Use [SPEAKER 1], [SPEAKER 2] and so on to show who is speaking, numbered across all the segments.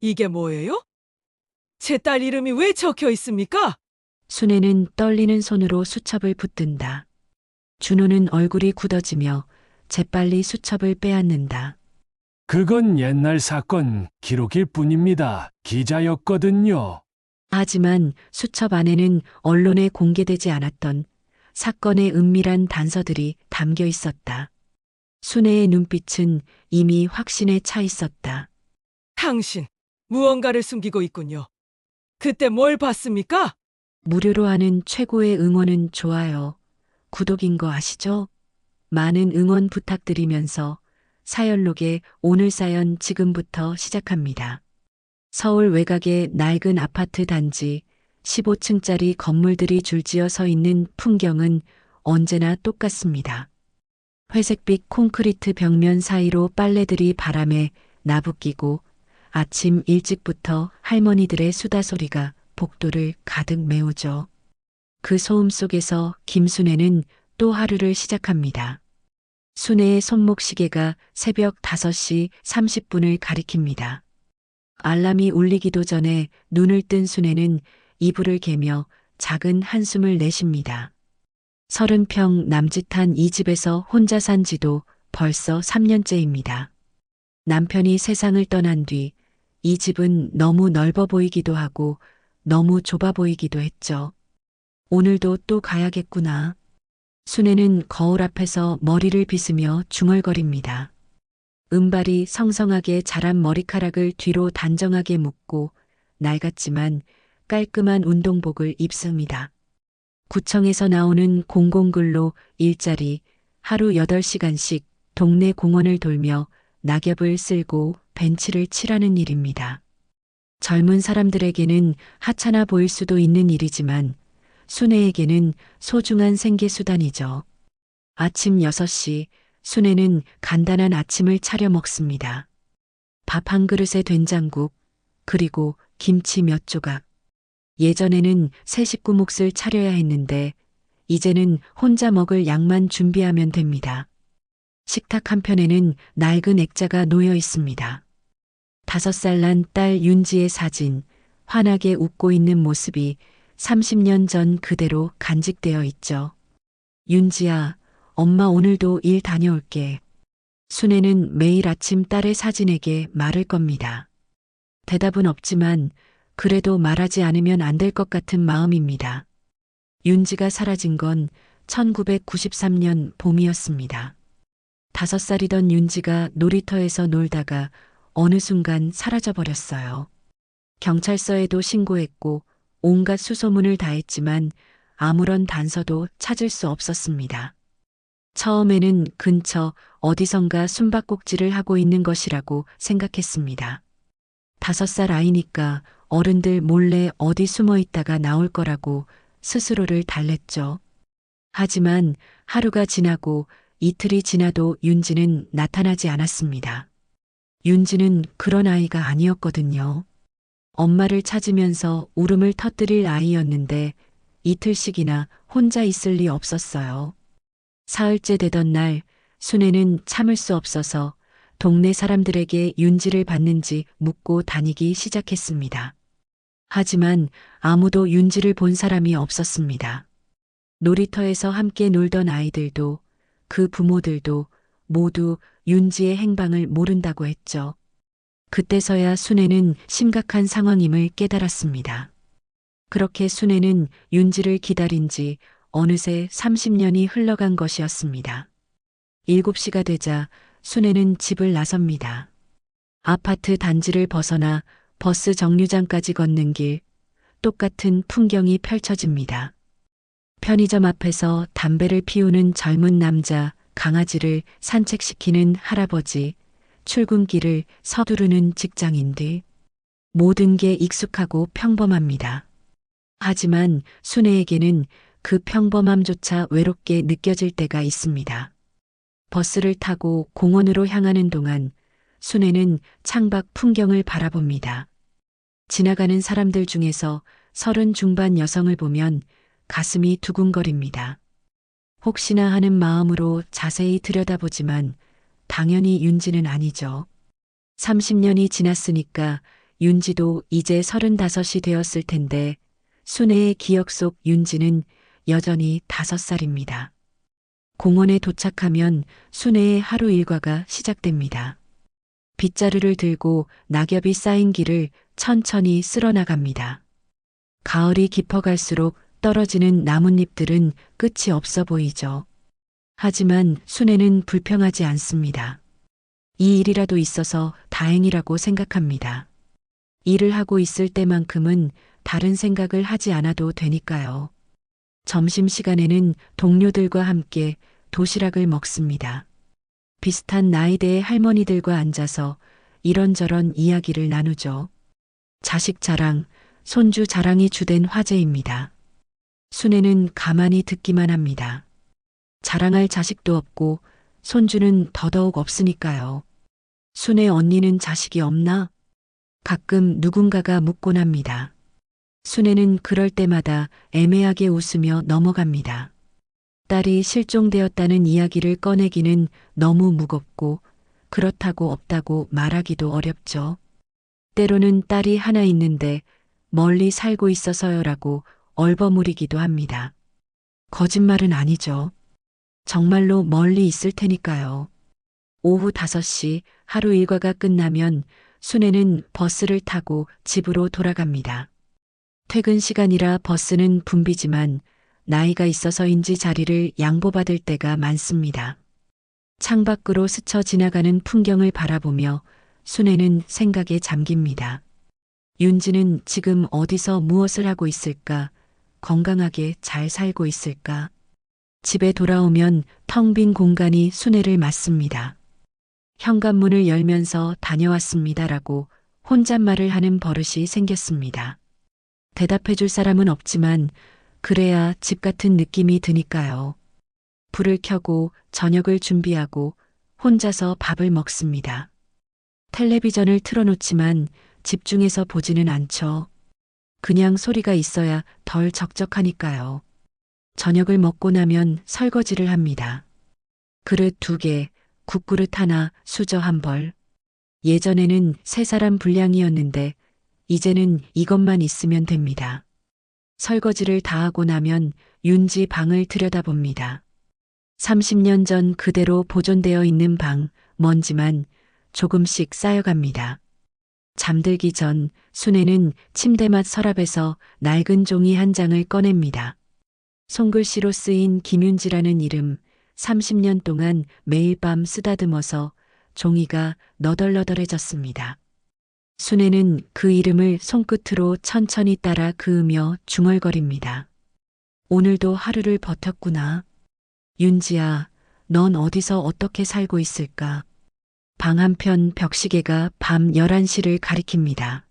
[SPEAKER 1] 이게 뭐예요? 제 딸 이름이 왜 적혀 있습니까?
[SPEAKER 2] 순애는 떨리는 손으로 수첩을 붙든다. 준호는 얼굴이 굳어지며 재빨리 수첩을 빼앗는다.
[SPEAKER 3] 그건 옛날 사건 기록일 뿐입니다. 기자였거든요.
[SPEAKER 2] 하지만 수첩 안에는 언론에 공개되지 않았던 사건의 은밀한 단서들이 담겨 있었다. 순애의 눈빛은 이미 확신에 차 있었다.
[SPEAKER 1] 당신, 무언가를 숨기고 있군요. 그때 뭘 봤습니까?
[SPEAKER 2] 무료로 하는 최고의 응원은 좋아요. 구독인 거 아시죠? 많은 응원 부탁드리면서 사연록의 오늘 사연 지금부터 시작합니다. 서울 외곽의 낡은 아파트 단지 15층짜리 건물들이 줄지어 서 있는 풍경은 언제나 똑같습니다. 회색빛 콘크리트 벽면 사이로 빨래들이 바람에 나부끼고 아침 일찍부터 할머니들의 수다 소리가 복도를 가득 메우죠. 그 소음 속에서 김순애는 또 하루를 시작합니다. 순애의 손목 시계가 새벽 5시 30분을 가리킵니다. 알람이 울리기도 전에 눈을 뜬 순애는 이불을 개며 작은 한숨을 내쉽니다. 30평 남짓한 이 집에서 혼자 산 지도 벌써 3년째입니다. 남편이 세상을 떠난 뒤 이 집은 너무 넓어 보이기도 하고 너무 좁아 보이기도 했죠. 오늘도 또 가야겠구나. 순애는 거울 앞에서 머리를 빗으며 중얼거립니다. 은발이 성성하게 자란 머리카락을 뒤로 단정하게 묶고 낡았지만 깔끔한 운동복을 입습니다. 구청에서 나오는 공공근로 일자리 하루 8시간씩 동네 공원을 돌며 낙엽을 쓸고 벤치를 칠하는 일입니다. 젊은 사람들에게는 하찮아 보일 수도 있는 일이지만 순애에게는 소중한 생계수단이죠. 아침 6시 순애는 간단한 아침을 차려 먹습니다. 밥 한 그릇에 된장국, 그리고 김치 몇 조각. 예전에는 세 식구 몫을 차려야 했는데 이제는 혼자 먹을 양만 준비하면 됩니다. 식탁 한편에는 낡은 액자가 놓여 있습니다. 5살 난 딸 윤지의 사진, 환하게 웃고 있는 모습이 30년 전 그대로 간직되어 있죠. 윤지야, 엄마 오늘도 일 다녀올게. 순애는 매일 아침 딸의 사진에게 말을 겁니다. 대답은 없지만 그래도 말하지 않으면 안 될 것 같은 마음입니다. 윤지가 사라진 건 1993년 봄이었습니다. 5살이던 윤지가 놀이터에서 놀다가 어느 순간 사라져 버렸어요. 경찰서에도 신고했고 온갖 수소문을 다했지만 아무런 단서도 찾을 수 없었습니다. 처음에는 근처 어디선가 숨바꼭질을 하고 있는 것이라고 생각했습니다. 5살 아이니까 어른들 몰래 어디 숨어 있다가 나올 거라고 스스로를 달랬죠. 하지만 하루가 지나고 이틀이 지나도 윤지는 나타나지 않았습니다. 윤지는 그런 아이가 아니었거든요. 엄마를 찾으면서 울음을 터뜨릴 아이였는데 이틀씩이나 혼자 있을 리 없었어요. 사흘째 되던 날 순애는 참을 수 없어서 동네 사람들에게 윤지를 봤는지 묻고 다니기 시작했습니다. 하지만 아무도 윤지를 본 사람이 없었습니다. 놀이터에서 함께 놀던 아이들도 그 부모들도 모두 윤지의 행방을 모른다고 했죠. 그때서야 순애는 심각한 상황임을 깨달았습니다. 그렇게 순애는 윤지를 기다린 지 어느새 30년이 흘러간 것이었습니다. 7시가 되자 순애는 집을 나섭니다. 아파트 단지를 벗어나 버스 정류장까지 걷는 길, 똑같은 풍경이 펼쳐집니다. 편의점 앞에서 담배를 피우는 젊은 남자, 강아지를 산책시키는 할아버지, 출근길을 서두르는 직장인들. 모든 게 익숙하고 평범합니다. 하지만 순애에게는 그 평범함조차 외롭게 느껴질 때가 있습니다. 버스를 타고 공원으로 향하는 동안 순애는 창밖 풍경을 바라봅니다. 지나가는 사람들 중에서 30 중반 여성을 보면 가슴이 두근거립니다. 혹시나 하는 마음으로 자세히 들여다보지만 당연히 윤지는 아니죠. 30년이 지났으니까 윤지도 이제 35이 되었을 텐데 순애의 기억 속 윤지는 여전히 5살입니다. 공원에 도착하면 순애의 하루 일과가 시작됩니다. 빗자루를 들고 낙엽이 쌓인 길을 천천히 쓸어 나갑니다. 가을이 깊어갈수록 떨어지는 나뭇잎들은 끝이 없어 보이죠. 하지만 순애는 불평하지 않습니다. 이 일이라도 있어서 다행이라고 생각합니다. 일을 하고 있을 때만큼은 다른 생각을 하지 않아도 되니까요. 점심시간에는 동료들과 함께 도시락을 먹습니다. 비슷한 나이대의 할머니들과 앉아서 이런저런 이야기를 나누죠. 자식 자랑, 손주 자랑이 주된 화제입니다. 순애는 가만히 듣기만 합니다. 자랑할 자식도 없고 손주는 더더욱 없으니까요. 순애 언니는 자식이 없나? 가끔 누군가가 묻곤 합니다. 순애는 그럴 때마다 애매하게 웃으며 넘어갑니다. 딸이 실종되었다는 이야기를 꺼내기는 너무 무겁고 그렇다고 없다고 말하기도 어렵죠. 때로는 딸이 하나 있는데 멀리 살고 있어서요라고 얼버무리기도 합니다. 거짓말은 아니죠. 정말로 멀리 있을 테니까요. 오후 5시 하루 일과가 끝나면 순애는 버스를 타고 집으로 돌아갑니다. 퇴근 시간이라 버스는 붐비지만 나이가 있어서인지 자리를 양보받을 때가 많습니다. 창밖으로 스쳐 지나가는 풍경을 바라보며 순애는 생각에 잠깁니다. 윤지는 지금 어디서 무엇을 하고 있을까? 건강하게 잘 살고 있을까? 집에 돌아오면 텅 빈 공간이 순애를 맞습니다. 현관문을 열면서 다녀왔습니다라고 혼잣말을 하는 버릇이 생겼습니다. 대답해 줄 사람은 없지만 그래야 집 같은 느낌이 드니까요. 불을 켜고 저녁을 준비하고 혼자서 밥을 먹습니다. 텔레비전을 틀어놓지만 집중해서 보지는 않죠. 그냥 소리가 있어야 덜 적적하니까요. 저녁을 먹고 나면 설거지를 합니다. 그릇 2개, 국그릇 하나, 수저 1벌. 예전에는 3사람 분량이었는데 이제는 이것만 있으면 됩니다. 설거지를 다 하고 나면 윤지 방을 들여다봅니다. 30년 전 그대로 보존되어 있는 방, 먼지만 조금씩 쌓여갑니다. 잠들기 전 순애는 침대맡 서랍에서 낡은 종이 한 장을 꺼냅니다. 손글씨로 쓰인 김윤지라는 이름, 30년 동안 매일 밤 쓰다듬어서 종이가 너덜너덜해졌습니다. 순애는 그 이름을 손끝으로 천천히 따라 그으며 중얼거립니다. 오늘도 하루를 버텼구나. 윤지야, 넌 어디서 어떻게 살고 있을까? 방 한편 벽시계가 밤 11시를 가리킵니다.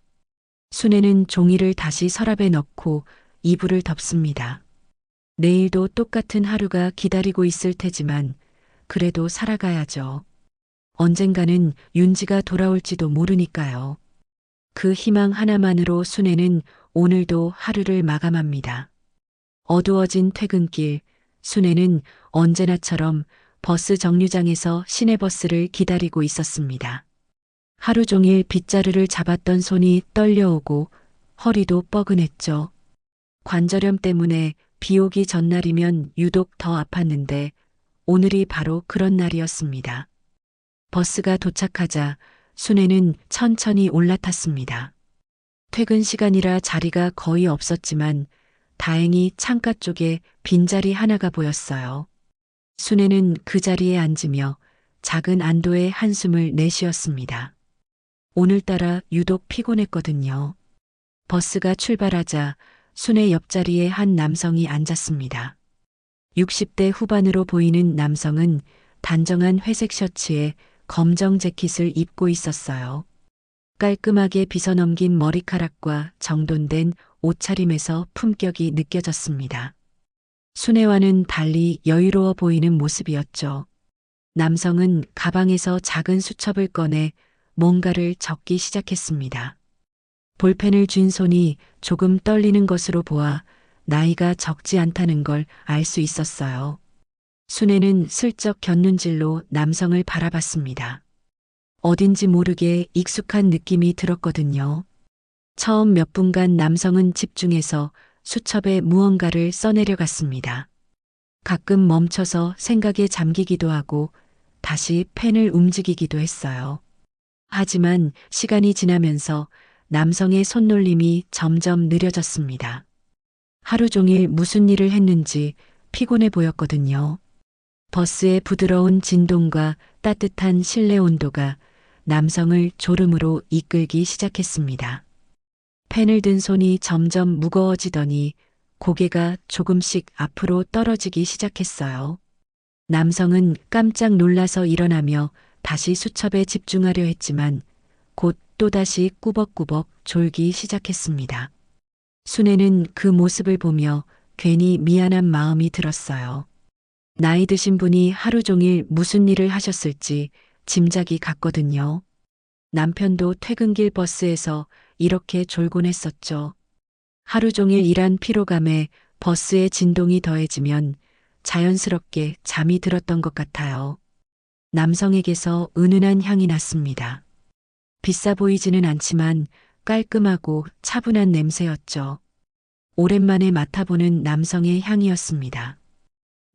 [SPEAKER 2] 순애는 종이를 다시 서랍에 넣고 이불을 덮습니다. 내일도 똑같은 하루가 기다리고 있을 테지만 그래도 살아가야죠. 언젠가는 윤지가 돌아올지도 모르니까요. 그 희망 하나만으로 순애는 오늘도 하루를 마감합니다. 어두워진 퇴근길, 순애는 언제나처럼 버스 정류장에서 시내버스를 기다리고 있었습니다. 하루 종일 빗자루를 잡았던 손이 떨려오고 허리도 뻐근했죠. 관절염 때문에 비 오기 전날이면 유독 더 아팠는데 오늘이 바로 그런 날이었습니다. 버스가 도착하자 순애는 천천히 올라탔습니다. 퇴근 시간이라 자리가 거의 없었지만 다행히 창가 쪽에 빈자리 하나가 보였어요. 순애는 그 자리에 앉으며 작은 안도의 한숨을 내쉬었습니다. 오늘따라 유독 피곤했거든요. 버스가 출발하자 순애 옆자리에 한 남성이 앉았습니다. 60대 후반으로 보이는 남성은 단정한 회색 셔츠에 검정 재킷을 입고 있었어요. 깔끔하게 빗어넘긴 머리카락과 정돈된 옷차림에서 품격이 느껴졌습니다. 순애와는 달리 여유로워 보이는 모습이었죠. 남성은 가방에서 작은 수첩을 꺼내 뭔가를 적기 시작했습니다. 볼펜을 쥔 손이 조금 떨리는 것으로 보아 나이가 적지 않다는 걸 알 수 있었어요. 순애는 슬쩍 곁눈질로 남성을 바라봤습니다. 어딘지 모르게 익숙한 느낌이 들었거든요. 처음 몇 분간 남성은 집중해서 수첩에 무언가를 써내려갔습니다. 가끔 멈춰서 생각에 잠기기도 하고 다시 펜을 움직이기도 했어요. 하지만 시간이 지나면서 남성의 손놀림이 점점 느려졌습니다. 하루 종일 무슨 일을 했는지 피곤해 보였거든요. 버스의 부드러운 진동과 따뜻한 실내 온도가 남성을 졸음으로 이끌기 시작했습니다. 펜을 든 손이 점점 무거워지더니 고개가 조금씩 앞으로 떨어지기 시작했어요. 남성은 깜짝 놀라서 일어나며 다시 수첩에 집중하려 했지만 곧 또다시 꾸벅꾸벅 졸기 시작했습니다. 순애는 그 모습을 보며 괜히 미안한 마음이 들었어요. 나이 드신 분이 하루 종일 무슨 일을 하셨을지 짐작이 갔거든요. 남편도 퇴근길 버스에서 이렇게 졸곤 했었죠. 하루 종일 일한 피로감에 버스의 진동이 더해지면 자연스럽게 잠이 들었던 것 같아요. 남성에게서 은은한 향이 났습니다. 비싸 보이지는 않지만 깔끔하고 차분한 냄새였죠. 오랜만에 맡아보는 남성의 향이었습니다.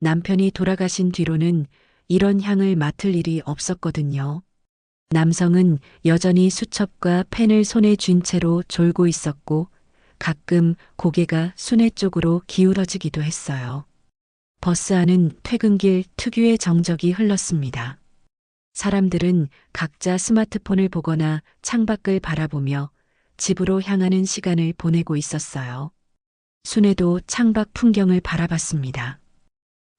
[SPEAKER 2] 남편이 돌아가신 뒤로는 이런 향을 맡을 일이 없었거든요. 남성은 여전히 수첩과 펜을 손에 쥔 채로 졸고 있었고 가끔 고개가 순애 쪽으로 기울어지기도 했어요. 버스 안은 퇴근길 특유의 정적이 흘렀습니다. 사람들은 각자 스마트폰을 보거나 창밖을 바라보며 집으로 향하는 시간을 보내고 있었어요. 순애도 창밖 풍경을 바라봤습니다.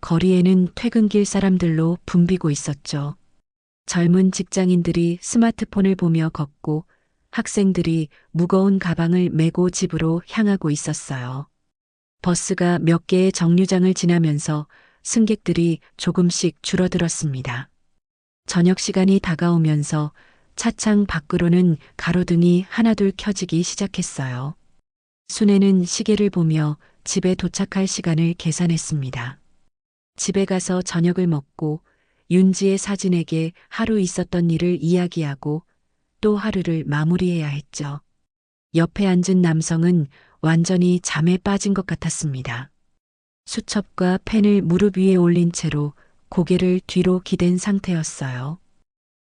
[SPEAKER 2] 거리에는 퇴근길 사람들로 붐비고 있었죠. 젊은 직장인들이 스마트폰을 보며 걷고 학생들이 무거운 가방을 메고 집으로 향하고 있었어요. 버스가 몇 개의 정류장을 지나면서 승객들이 조금씩 줄어들었습니다. 저녁 시간이 다가오면서 차창 밖으로는 가로등이 하나둘 켜지기 시작했어요. 순애는 시계를 보며 집에 도착할 시간을 계산했습니다. 집에 가서 저녁을 먹고 윤지의 사진에게 하루 있었던 일을 이야기하고 또 하루를 마무리해야 했죠. 옆에 앉은 남성은 완전히 잠에 빠진 것 같았습니다. 수첩과 펜을 무릎 위에 올린 채로 고개를 뒤로 기댄 상태였어요.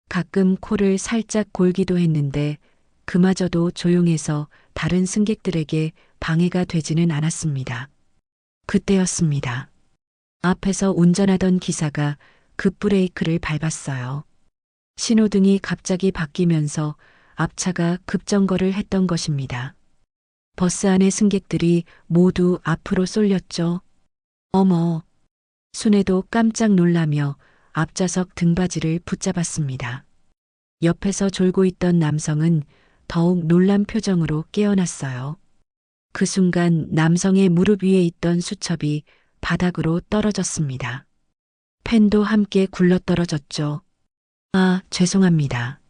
[SPEAKER 2] 가끔 코를 살짝 골기도 했는데 그마저도 조용해서 다른 승객들에게 방해가 되지는 않았습니다. 그때였습니다. 앞에서 운전하던 기사가 급브레이크를 밟았어요. 신호등이 갑자기 바뀌면서 앞차가 급정거를 했던 것입니다. 버스 안의 승객들이 모두 앞으로 쏠렸죠. 어머! 순애도 깜짝 놀라며 앞좌석 등받이를 붙잡았습니다. 옆에서 졸고 있던 남성은 더욱 놀란 표정으로 깨어났어요. 그 순간 남성의 무릎 위에 있던 수첩이 바닥으로 떨어졌습니다. 펜도 함께 굴러떨어졌죠. 아, 죄송합니다.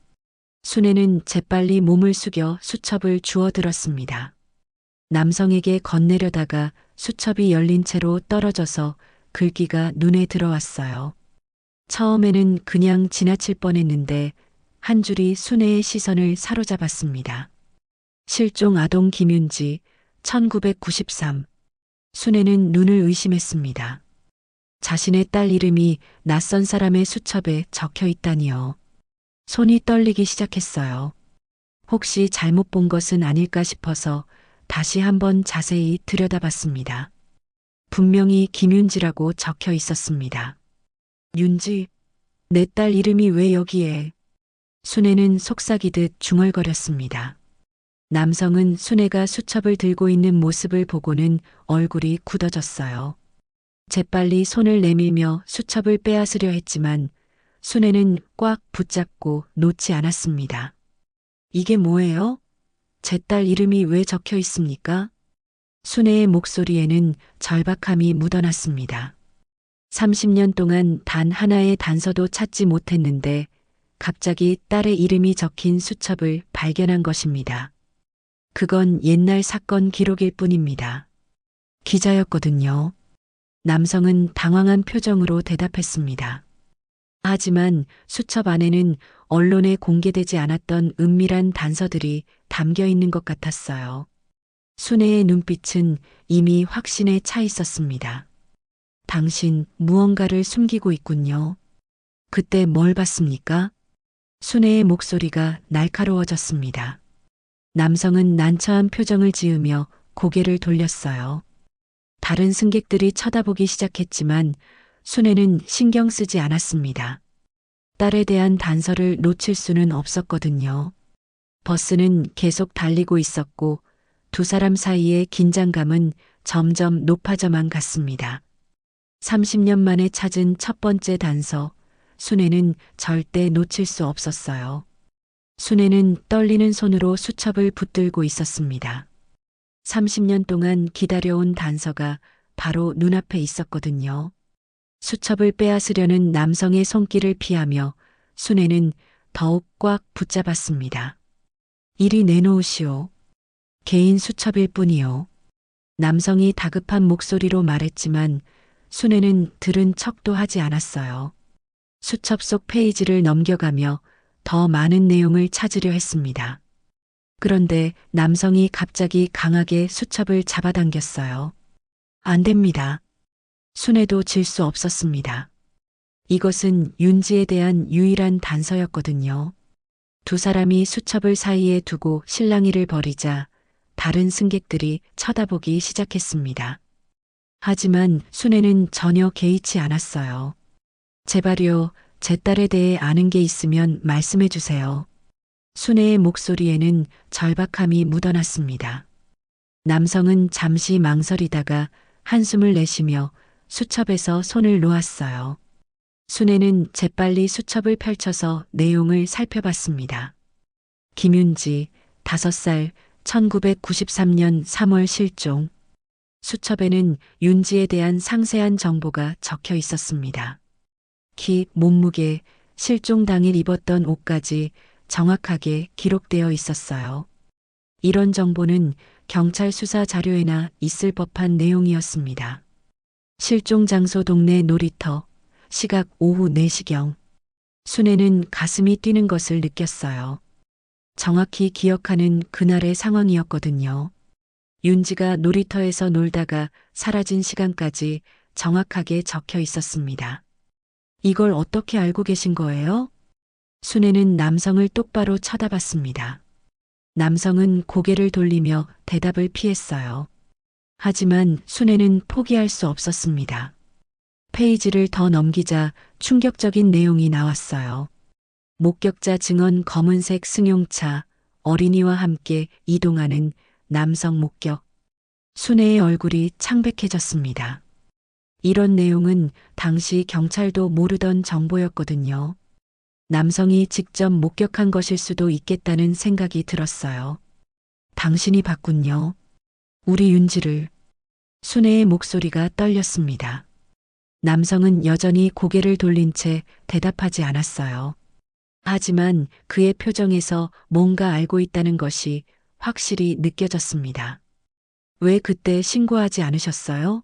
[SPEAKER 2] 순애는 재빨리 몸을 숙여 수첩을 주워들었습니다. 남성에게 건네려다가 수첩이 열린 채로 떨어져서 글귀가 눈에 들어왔어요. 처음에는 그냥 지나칠 뻔했는데 한 줄이 순애의 시선을 사로잡았습니다. 실종 아동 김윤지 1993. 순애는 눈을 의심했습니다. 자신의 딸 이름이 낯선 사람의 수첩에 적혀 있다니요. 손이 떨리기 시작했어요. 혹시 잘못 본 것은 아닐까 싶어서 다시 한번 자세히 들여다봤습니다. 분명히 김윤지라고 적혀 있었습니다. 윤지, 내 딸 이름이 왜 여기에? 순애는 속삭이듯 중얼거렸습니다. 남성은 순애가 수첩을 들고 있는 모습을 보고는 얼굴이 굳어졌어요. 재빨리 손을 내밀며 수첩을 빼앗으려 했지만 순애는 꽉 붙잡고 놓지 않았습니다. 이게 뭐예요? 제 딸 이름이 왜 적혀 있습니까? 순애의 목소리에는 절박함이 묻어났습니다. 30년 동안 단 하나의 단서도 찾지 못했는데 갑자기 딸의 이름이 적힌 수첩을 발견한 것입니다. 그건 옛날 사건 기록일 뿐입니다. 기자였거든요. 남성은 당황한 표정으로 대답했습니다. 하지만 수첩 안에는 언론에 공개되지 않았던 은밀한 단서들이 담겨 있는 것 같았어요. 순애의 눈빛은 이미 확신에 차 있었습니다. 당신 무언가를 숨기고 있군요. 그때 뭘 봤습니까? 순애의 목소리가 날카로워졌습니다. 남성은 난처한 표정을 지으며 고개를 돌렸어요. 다른 승객들이 쳐다보기 시작했지만 순애는 신경 쓰지 않았습니다. 딸에 대한 단서를 놓칠 수는 없었거든요. 버스는 계속 달리고 있었고 두 사람 사이의 긴장감은 점점 높아져만 갔습니다. 30년 만에 찾은 첫 번째 단서, 순애는 절대 놓칠 수 없었어요. 순애는 떨리는 손으로 수첩을 붙들고 있었습니다. 30년 동안 기다려온 단서가 바로 눈앞에 있었거든요. 수첩을 빼앗으려는 남성의 손길을 피하며 순애는 더욱 꽉 붙잡았습니다. 이리 내놓으시오. 개인 수첩일 뿐이요. 남성이 다급한 목소리로 말했지만 순애는 들은 척도 하지 않았어요. 수첩 속 페이지를 넘겨가며 더 많은 내용을 찾으려 했습니다. 그런데 남성이 갑자기 강하게 수첩을 잡아당겼어요. 안 됩니다. 순애도 질 수 없었습니다. 이것은 윤지에 대한 유일한 단서였거든요. 두 사람이 수첩을 사이에 두고 실랑이를 벌이자 다른 승객들이 쳐다보기 시작했습니다. 하지만 순애는 전혀 개의치 않았어요. 제발요, 제 딸에 대해 아는 게 있으면 말씀해 주세요. 순애의 목소리에는 절박함이 묻어났습니다. 남성은 잠시 망설이다가 한숨을 내쉬며 수첩에서 손을 놓았어요. 순애는 재빨리 수첩을 펼쳐서 내용을 살펴봤습니다. 김윤지, 5살, 1993년 3월 실종. 수첩에는 윤지에 대한 상세한 정보가 적혀 있었습니다. 키, 몸무게, 실종 당일 입었던 옷까지 정확하게 기록되어 있었어요. 이런 정보는 경찰 수사 자료에나 있을 법한 내용이었습니다. 실종 장소 동네 놀이터, 시각 오후 4시경. 순애는 가슴이 뛰는 것을 느꼈어요. 정확히 기억하는 그날의 상황이었거든요. 윤지가 놀이터에서 놀다가 사라진 시간까지 정확하게 적혀 있었습니다. 이걸 어떻게 알고 계신 거예요? 순애는 남성을 똑바로 쳐다봤습니다. 남성은 고개를 돌리며 대답을 피했어요. 하지만 순애는 포기할 수 없었습니다. 페이지를 더 넘기자 충격적인 내용이 나왔어요. 목격자 증언 검은색 승용차, 어린이와 함께 이동하는 남성 목격. 순애의 얼굴이 창백해졌습니다. 이런 내용은 당시 경찰도 모르던 정보였거든요. 남성이 직접 목격한 것일 수도 있겠다는 생각이 들었어요. 당신이 봤군요. 우리 윤지를. 순애의 목소리가 떨렸습니다. 남성은 여전히 고개를 돌린 채 대답하지 않았어요. 하지만 그의 표정에서 뭔가 알고 있다는 것이 확실히 느껴졌습니다. 왜 그때 신고하지 않으셨어요?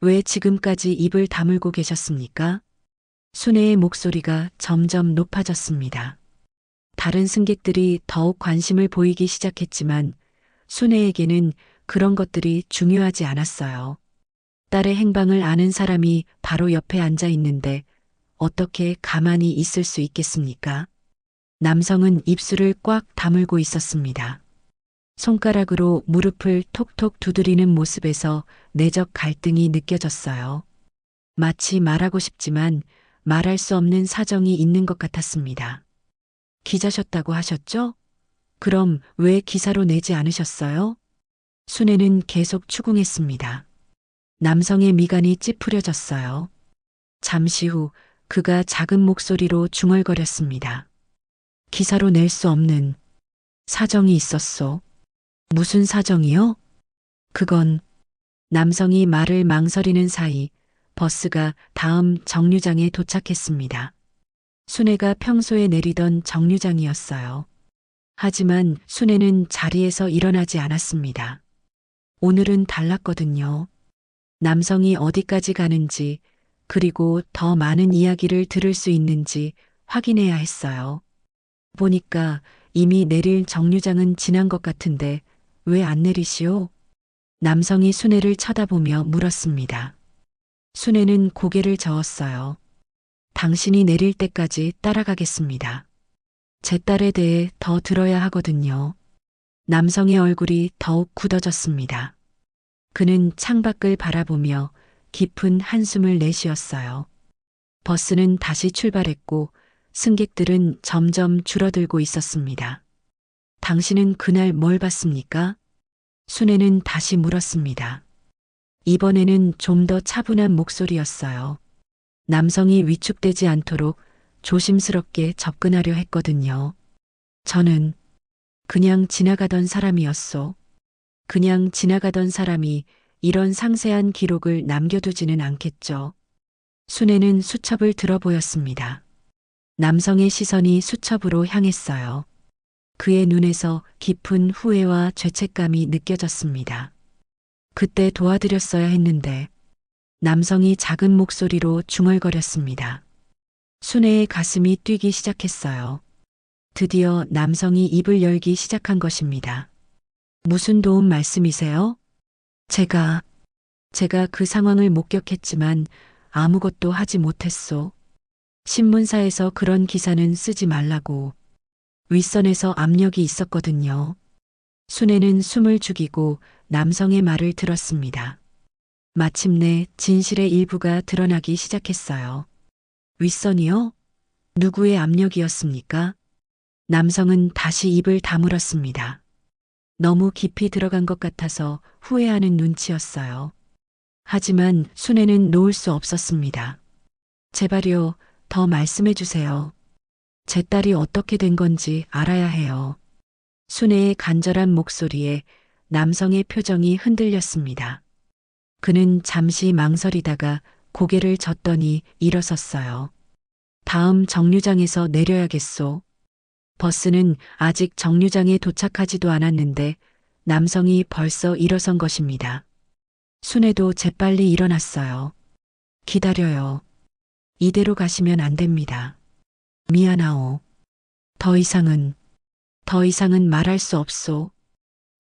[SPEAKER 2] 왜 지금까지 입을 다물고 계셨습니까? 순애의 목소리가 점점 높아졌습니다. 다른 승객들이 더욱 관심을 보이기 시작했지만 순애에게는 그런 것들이 중요하지 않았어요. 딸의 행방을 아는 사람이 바로 옆에 앉아 있는데 어떻게 가만히 있을 수 있겠습니까? 남성은 입술을 꽉 다물고 있었습니다. 손가락으로 무릎을 톡톡 두드리는 모습에서 내적 갈등이 느껴졌어요. 마치 말하고 싶지만 말할 수 없는 사정이 있는 것 같았습니다. 기자셨다고 하셨죠? 그럼 왜 기사로 내지 않으셨어요? 순애는 계속 추궁했습니다. 남성의 미간이 찌푸려졌어요. 잠시 후 그가 작은 목소리로 중얼거렸습니다. 기사로 낼 수 없는 사정이 있었소. 무슨 사정이요? 그건 남성이 말을 망설이는 사이 버스가 다음 정류장에 도착했습니다. 순애가 평소에 내리던 정류장이었어요. 하지만 순애는 자리에서 일어나지 않았습니다. 오늘은 달랐거든요. 남성이 어디까지 가는지 그리고 더 많은 이야기를 들을 수 있는지 확인해야 했어요. 보니까 이미 내릴 정류장은 지난 것 같은데 왜 안 내리시오? 남성이 순애를 쳐다보며 물었습니다. 순애는 고개를 저었어요. 당신이 내릴 때까지 따라가겠습니다. 제 딸에 대해 더 들어야 하거든요. 남성의 얼굴이 더욱 굳어졌습니다. 그는 창밖을 바라보며 깊은 한숨을 내쉬었어요. 버스는 다시 출발했고 승객들은 점점 줄어들고 있었습니다. 당신은 그날 뭘 봤습니까? 순애는 다시 물었습니다. 이번에는 좀 더 차분한 목소리였어요. 남성이 위축되지 않도록 조심스럽게 접근하려 했거든요. 저는 그냥 지나가던 사람이었소. 그냥 지나가던 사람이 이런 상세한 기록을 남겨두지는 않겠죠. 순애는 수첩을 들어 보였습니다. 남성의 시선이 수첩으로 향했어요. 그의 눈에서 깊은 후회와 죄책감이 느껴졌습니다. 그때 도와드렸어야 했는데 남성이 작은 목소리로 중얼거렸습니다. 순애의 가슴이 뛰기 시작했어요. 드디어 남성이 입을 열기 시작한 것입니다. 무슨 도움 말씀이세요? 제가 그 상황을 목격했지만 아무것도 하지 못했소. 신문사에서 그런 기사는 쓰지 말라고. 윗선에서 압력이 있었거든요. 순애는 숨을 죽이고 남성의 말을 들었습니다. 마침내 진실의 일부가 드러나기 시작했어요. 윗선이요? 누구의 압력이었습니까? 남성은 다시 입을 다물었습니다. 너무 깊이 들어간 것 같아서 후회하는 눈치였어요. 하지만 순애는 놓을 수 없었습니다. 제발요, 더 말씀해 주세요. 제 딸이 어떻게 된 건지 알아야 해요. 순애의 간절한 목소리에 남성의 표정이 흔들렸습니다. 그는 잠시 망설이다가 고개를 젓더니 일어섰어요. 다음 정류장에서 내려야겠소. 버스는 아직 정류장에 도착하지도 않았는데 남성이 벌써 일어선 것입니다. 순애도 재빨리 일어났어요. 기다려요. 이대로 가시면 안 됩니다. 미안하오. 더 이상은 말할 수 없소.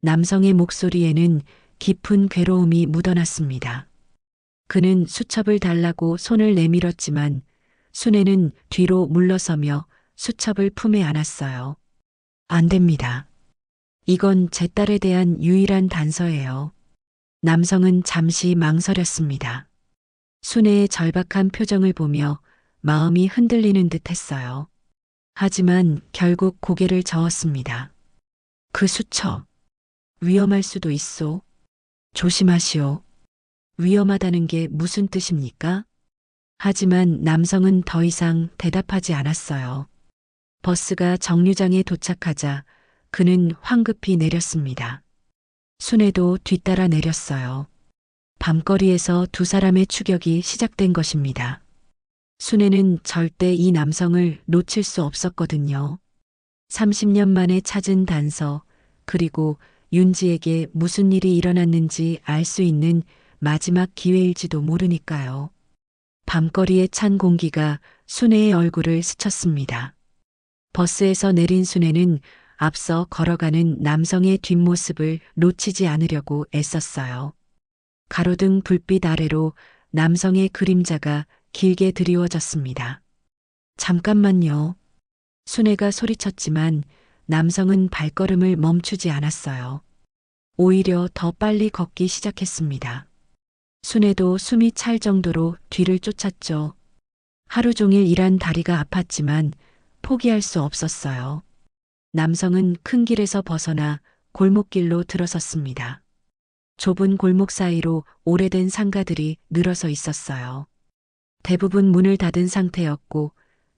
[SPEAKER 2] 남성의 목소리에는 깊은 괴로움이 묻어났습니다. 그는 수첩을 달라고 손을 내밀었지만 순애는 뒤로 물러서며 수첩을 품에 안았어요. 안 됩니다. 이건 제 딸에 대한 유일한 단서예요. 남성은 잠시 망설였습니다. 순애의 절박한 표정을 보며 마음이 흔들리는 듯 했어요. 하지만 결국 고개를 저었습니다. 그 수첩, 위험할 수도 있소. 조심하시오. 위험하다는 게 무슨 뜻입니까? 하지만 남성은 더 이상 대답하지 않았어요. 버스가 정류장에 도착하자 그는 황급히 내렸습니다. 순애도 뒤따라 내렸어요. 밤거리에서 두 사람의 추격이 시작된 것입니다. 순애는 절대 이 남성을 놓칠 수 없었거든요. 30년 만에 찾은 단서, 그리고 윤지에게 무슨 일이 일어났는지 알 수 있는 마지막 기회일지도 모르니까요. 밤거리의 찬 공기가 순애의 얼굴을 스쳤습니다. 버스에서 내린 순애는 앞서 걸어가는 남성의 뒷모습을 놓치지 않으려고 애썼어요. 가로등 불빛 아래로 남성의 그림자가 길게 드리워졌습니다. 잠깐만요. 순애가 소리쳤지만 남성은 발걸음을 멈추지 않았어요. 오히려 더 빨리 걷기 시작했습니다. 순애도 숨이 찰 정도로 뒤를 쫓았죠. 하루 종일 일한 다리가 아팠지만 포기할 수 없었어요. 남성은 큰 길에서 벗어나 골목길로 들어섰습니다. 좁은 골목 사이로 오래된 상가들이 늘어서 있었어요. 대부분 문을 닫은 상태였고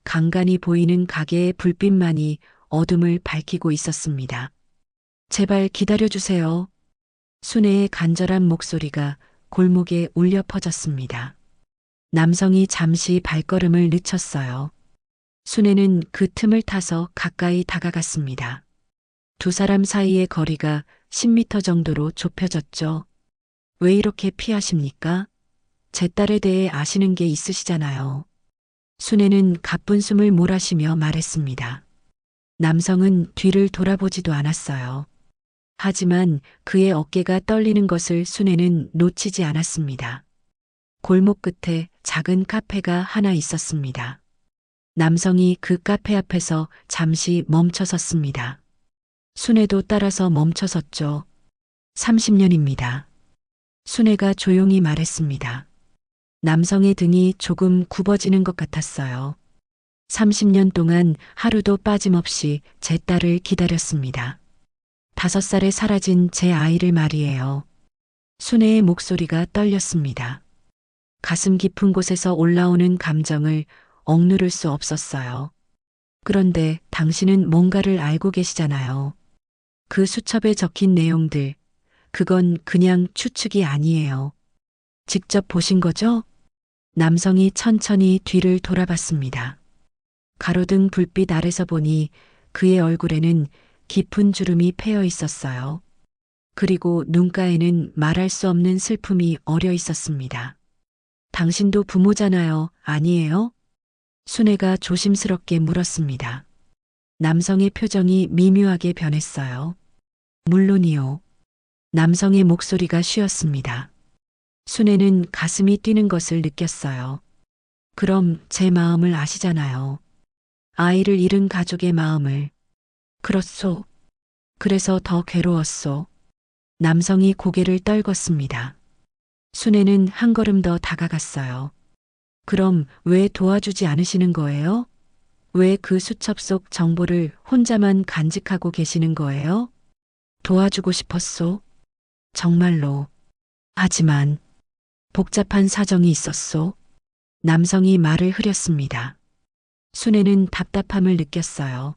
[SPEAKER 2] 간간히 보이는 가게의 불빛만이 어둠을 밝히고 있었습니다. 제발 기다려주세요. 순애의 간절한 목소리가 골목에 울려 퍼졌습니다. 남성이 잠시 발걸음을 늦췄어요. 순애는 그 틈을 타서 가까이 다가갔습니다. 두 사람 사이의 거리가 10m 정도로 좁혀졌죠. 왜 이렇게 피하십니까? 제 딸에 대해 아시는 게 있으시잖아요. 순애는 가쁜 숨을 몰아쉬며 말했습니다. 남성은 뒤를 돌아보지도 않았어요. 하지만 그의 어깨가 떨리는 것을 순애는 놓치지 않았습니다. 골목 끝에 작은 카페가 하나 있었습니다. 남성이 그 카페 앞에서 잠시 멈춰 섰습니다. 순애도 따라서 멈춰 섰죠. 30년입니다. 순애가 조용히 말했습니다. 남성의 등이 조금 굽어지는 것 같았어요. 30년 동안 하루도 빠짐없이 제 딸을 기다렸습니다. 5살에 사라진 제 아이를 말이에요. 순애의 목소리가 떨렸습니다. 가슴 깊은 곳에서 올라오는 감정을 억누를 수 없었어요. 그런데 당신은 뭔가를 알고 계시잖아요. 그 수첩에 적힌 내용들, 그건 그냥 추측이 아니에요. 직접 보신 거죠? 남성이 천천히 뒤를 돌아봤습니다. 가로등 불빛 아래서 보니 그의 얼굴에는 깊은 주름이 패여 있었어요. 그리고 눈가에는 말할 수 없는 슬픔이 어려 있었습니다. 당신도 부모잖아요, 아니에요? 순애가 조심스럽게 물었습니다. 남성의 표정이 미묘하게 변했어요. 물론이요. 남성의 목소리가 쉬었습니다. 순애는 가슴이 뛰는 것을 느꼈어요. 그럼 제 마음을 아시잖아요. 아이를 잃은 가족의 마음을. 그렇소. 그래서 더 괴로웠소. 남성이 고개를 떨궜습니다. 순애는 한 걸음 더 다가갔어요. 그럼 왜 도와주지 않으시는 거예요? 왜 그 수첩 속 정보를 혼자만 간직하고 계시는 거예요? 도와주고 싶었소. 정말로. 하지만 복잡한 사정이 있었소. 남성이 말을 흐렸습니다. 순애는 답답함을 느꼈어요.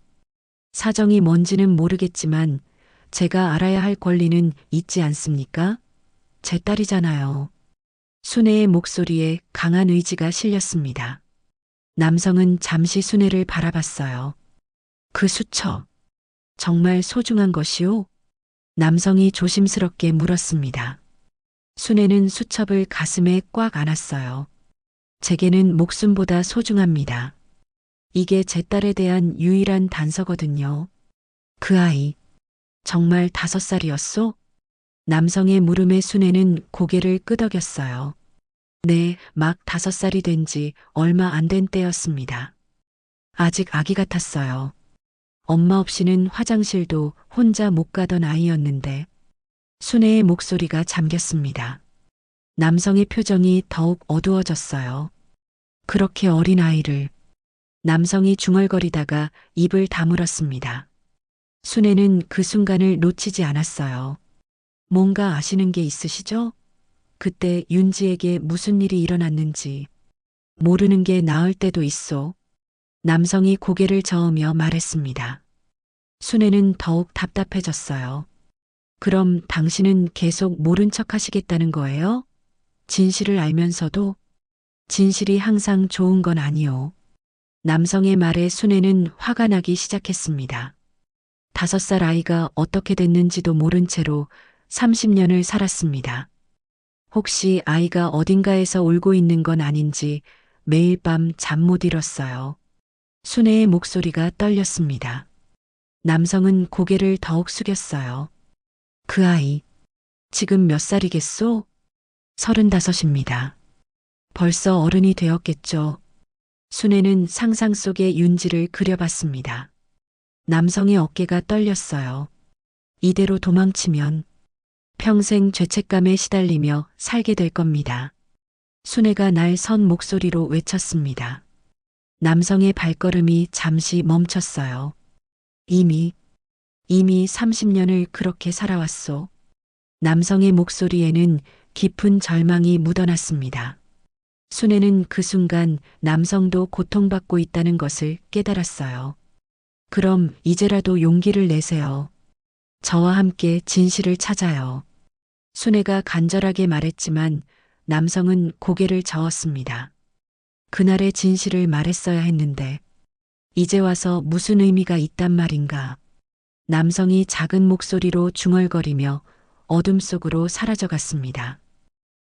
[SPEAKER 2] 사정이 뭔지는 모르겠지만 제가 알아야 할 권리는 있지 않습니까? 제 딸이잖아요. 순애의 목소리에 강한 의지가 실렸습니다. 남성은 잠시 순애를 바라봤어요. 그 수첩, 정말 소중한 것이오? 남성이 조심스럽게 물었습니다. 순애는 수첩을 가슴에 꽉 안았어요. 제게는 목숨보다 소중합니다. 이게 제 딸에 대한 유일한 단서거든요. 그 아이, 정말 5살이었소? 남성의 물음에 순애는 고개를 끄덕였어요. 네, 막 5살이 된 지 얼마 안 된 때였습니다. 아직 아기 같았어요. 엄마 없이는 화장실도 혼자 못 가던 아이였는데 순애의 목소리가 잠겼습니다. 남성의 표정이 더욱 어두워졌어요. 그렇게 어린 아이를. 남성이 중얼거리다가 입을 다물었습니다. 순애는 그 순간을 놓치지 않았어요. 뭔가 아시는 게 있으시죠? 그때 윤지에게 무슨 일이 일어났는지. 모르는 게 나을 때도 있어. 남성이 고개를 저으며 말했습니다. 순애는 더욱 답답해졌어요. 그럼 당신은 계속 모른 척 하시겠다는 거예요? 진실을 알면서도? 진실이 항상 좋은 건 아니오. 남성의 말에 순애는 화가 나기 시작했습니다. 5살 아이가 어떻게 됐는지도 모른 채로 30년을 살았습니다. 혹시 아이가 어딘가에서 울고 있는 건 아닌지 매일 밤 잠 못 이뤘어요. 순애의 목소리가 떨렸습니다. 남성은 고개를 더욱 숙였어요. 그 아이, 지금 몇 살이겠소? 35입니다. 벌써 어른이 되었겠죠. 순애는 상상 속의 윤지를 그려봤습니다. 남성의 어깨가 떨렸어요. 이대로 도망치면 평생 죄책감에 시달리며 살게 될 겁니다. 순애가 날 선 목소리로 외쳤습니다. 남성의 발걸음이 잠시 멈췄어요. 이미 30년을 그렇게 살아왔소. 남성의 목소리에는 깊은 절망이 묻어났습니다. 순애는 그 순간 남성도 고통받고 있다는 것을 깨달았어요. 그럼 이제라도 용기를 내세요. 저와 함께 진실을 찾아요. 순애가 간절하게 말했지만 남성은 고개를 저었습니다. 그날의 진실을 말했어야 했는데 이제 와서 무슨 의미가 있단 말인가. 남성이 작은 목소리로 중얼거리며 어둠 속으로 사라져갔습니다.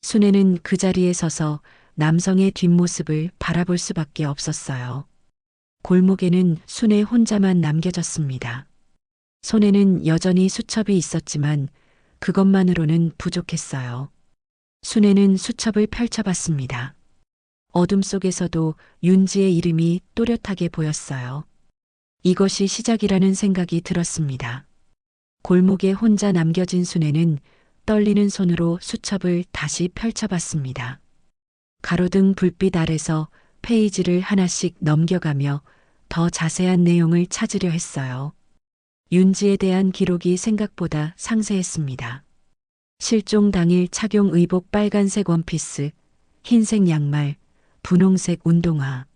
[SPEAKER 2] 순애는 그 자리에 서서 남성의 뒷모습을 바라볼 수밖에 없었어요. 골목에는 순애 혼자만 남겨졌습니다. 손에는 여전히 수첩이 있었지만 그것만으로는 부족했어요. 순애는 수첩을 펼쳐봤습니다. 어둠 속에서도 윤지의 이름이 또렷하게 보였어요. 이것이 시작이라는 생각이 들었습니다. 골목에 혼자 남겨진 순애는 떨리는 손으로 수첩을 다시 펼쳐봤습니다. 가로등 불빛 아래서 페이지를 하나씩 넘겨가며 더 자세한 내용을 찾으려 했어요. 윤지에 대한 기록이 생각보다 상세했습니다. 실종 당일 착용 의복 빨간색 원피스, 흰색 양말, 분홍색 운동화.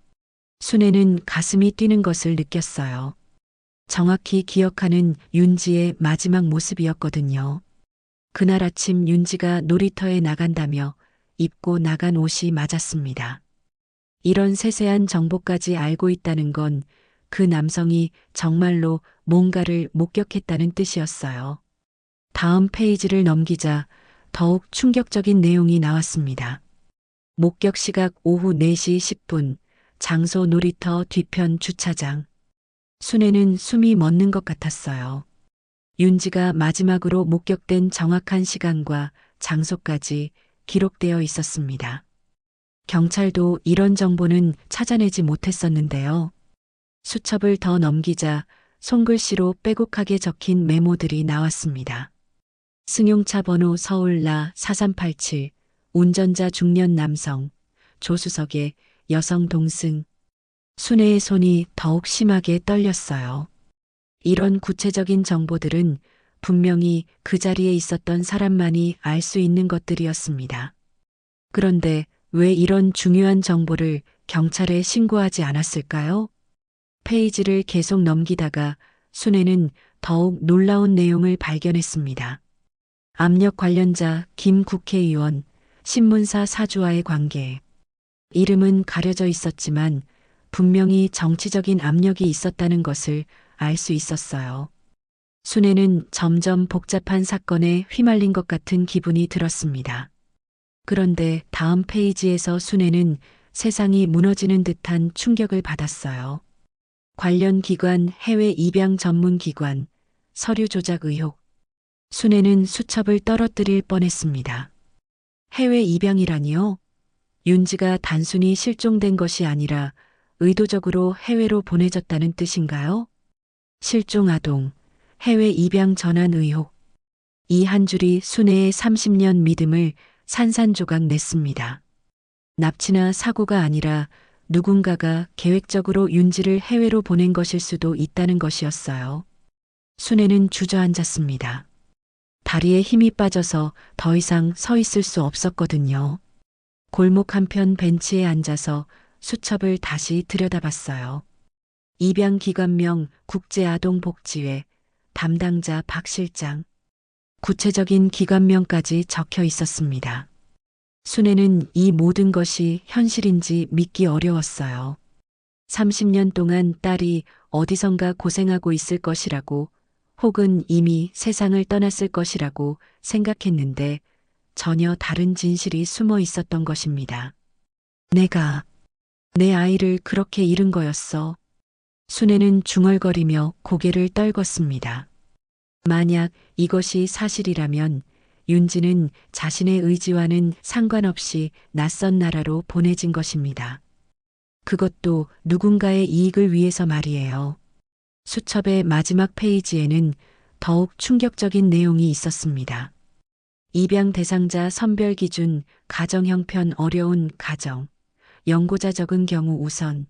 [SPEAKER 2] 순애는 가슴이 뛰는 것을 느꼈어요. 정확히 기억하는 윤지의 마지막 모습이었거든요. 그날 아침 윤지가 놀이터에 나간다며 입고 나간 옷이 맞았습니다. 이런 세세한 정보까지 알고 있다는 건 그 남성이 정말로 뭔가를 목격했다는 뜻이었어요. 다음 페이지를 넘기자 더욱 충격적인 내용이 나왔습니다. 목격 시각 오후 4시 10분, 장소 놀이터 뒤편 주차장. 순애는 숨이 멎는 것 같았어요. 윤지가 마지막으로 목격된 정확한 시간과 장소까지 기록되어 있었습니다. 경찰도 이런 정보는 찾아내지 못했었는데요. 수첩을 더 넘기자 손글씨로 빼곡하게 적힌 메모들이 나왔습니다. 승용차 번호 서울 나 4387, 운전자 중년 남성, 조수석에 여성 동승. 순애의 손이 더욱 심하게 떨렸어요. 이런 구체적인 정보들은 분명히 그 자리에 있었던 사람만이 알 수 있는 것들이었습니다. 그런데 왜 이런 중요한 정보를 경찰에 신고하지 않았을까요? 페이지를 계속 넘기다가 순애는 더욱 놀라운 내용을 발견했습니다. 압력 관련자 김 국회의원, 신문사 사주와의 관계. 이름은 가려져 있었지만 분명히 정치적인 압력이 있었다는 것을 알 수 있었어요. 순애는 점점 복잡한 사건에 휘말린 것 같은 기분이 들었습니다. 그런데 다음 페이지에서 순애는 세상이 무너지는 듯한 충격을 받았어요. 관련 기관 해외 입양 전문 기관, 서류 조작 의혹. 순애는 수첩을 떨어뜨릴 뻔했습니다. 해외 입양이라니요? 윤지가 단순히 실종된 것이 아니라 의도적으로 해외로 보내졌다는 뜻인가요? 실종 아동, 해외 입양 전환 의혹. 이 한 줄이 순애의 30년 믿음을 산산조각 냈습니다. 납치나 사고가 아니라 누군가가 계획적으로 윤지를 해외로 보낸 것일 수도 있다는 것이었어요. 순애는 주저앉았습니다. 다리에 힘이 빠져서 더 이상 서 있을 수 없었거든요. 골목 한편 벤치에 앉아서 수첩을 다시 들여다봤어요. 입양기관명 국제아동복지회, 담당자 박 실장. 구체적인 기관명까지 적혀 있었습니다. 순애는 이 모든 것이 현실인지 믿기 어려웠어요. 30년 동안 딸이 어디선가 고생하고 있을 것이라고 혹은 이미 세상을 떠났을 것이라고 생각했는데 전혀 다른 진실이 숨어 있었던 것입니다. 내가 내 아이를 그렇게 잃은 거였어. 순애는 중얼거리며 고개를 떨궜습니다. 만약 이것이 사실이라면 윤지는 자신의 의지와는 상관없이 낯선 나라로 보내진 것입니다. 그것도 누군가의 이익을 위해서 말이에요. 수첩의 마지막 페이지에는 더욱 충격적인 내용이 있었습니다. 입양 대상자 선별 기준, 가정 형편 어려운 가정, 연고자 적은 경우 우선.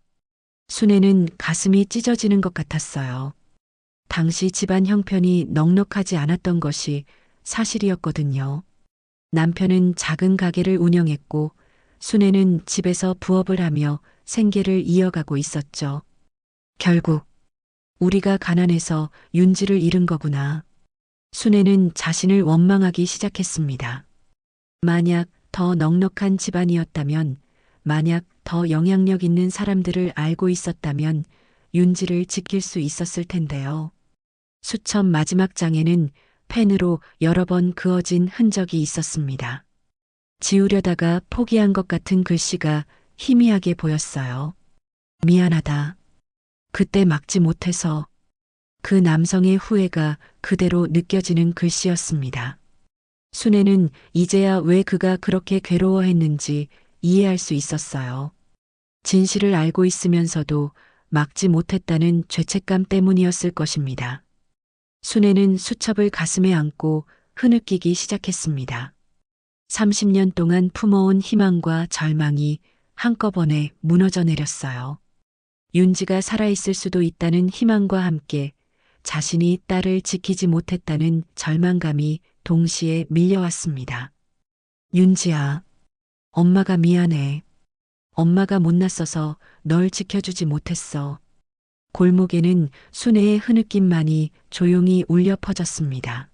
[SPEAKER 2] 순애는 가슴이 찢어지는 것 같았어요. 당시 집안 형편이 넉넉하지 않았던 것이 사실이었거든요. 남편은 작은 가게를 운영했고 순애는 집에서 부업을 하며 생계를 이어가고 있었죠. 결국 우리가 가난해서 윤지를 잃은 거구나. 순애는 자신을 원망하기 시작했습니다. 만약 더 넉넉한 집안이었다면, 만약 더 영향력 있는 사람들을 알고 있었다면 윤지를 지킬 수 있었을 텐데요. 수첩 마지막 장에는 펜으로 여러 번 그어진 흔적이 있었습니다. 지우려다가 포기한 것 같은 글씨가 희미하게 보였어요. 미안하다. 그때 막지 못해서 그 남성의 후회가 그대로 느껴지는 글씨였습니다. 순애는 이제야 왜 그가 그렇게 괴로워했는지 이해할 수 있었어요. 진실을 알고 있으면서도 막지 못했다는 죄책감 때문이었을 것입니다. 순애는 수첩을 가슴에 안고 흐느끼기 시작했습니다. 30년 동안 품어온 희망과 절망이 한꺼번에 무너져 내렸어요. 윤지가 살아있을 수도 있다는 희망과 함께 자신이 딸을 지키지 못했다는 절망감이 동시에 밀려왔습니다. 윤지야, 엄마가 미안해. 엄마가 못났어서 널 지켜주지 못했어. 골목에는 순애의 흐느낌만이 조용히 울려 퍼졌습니다.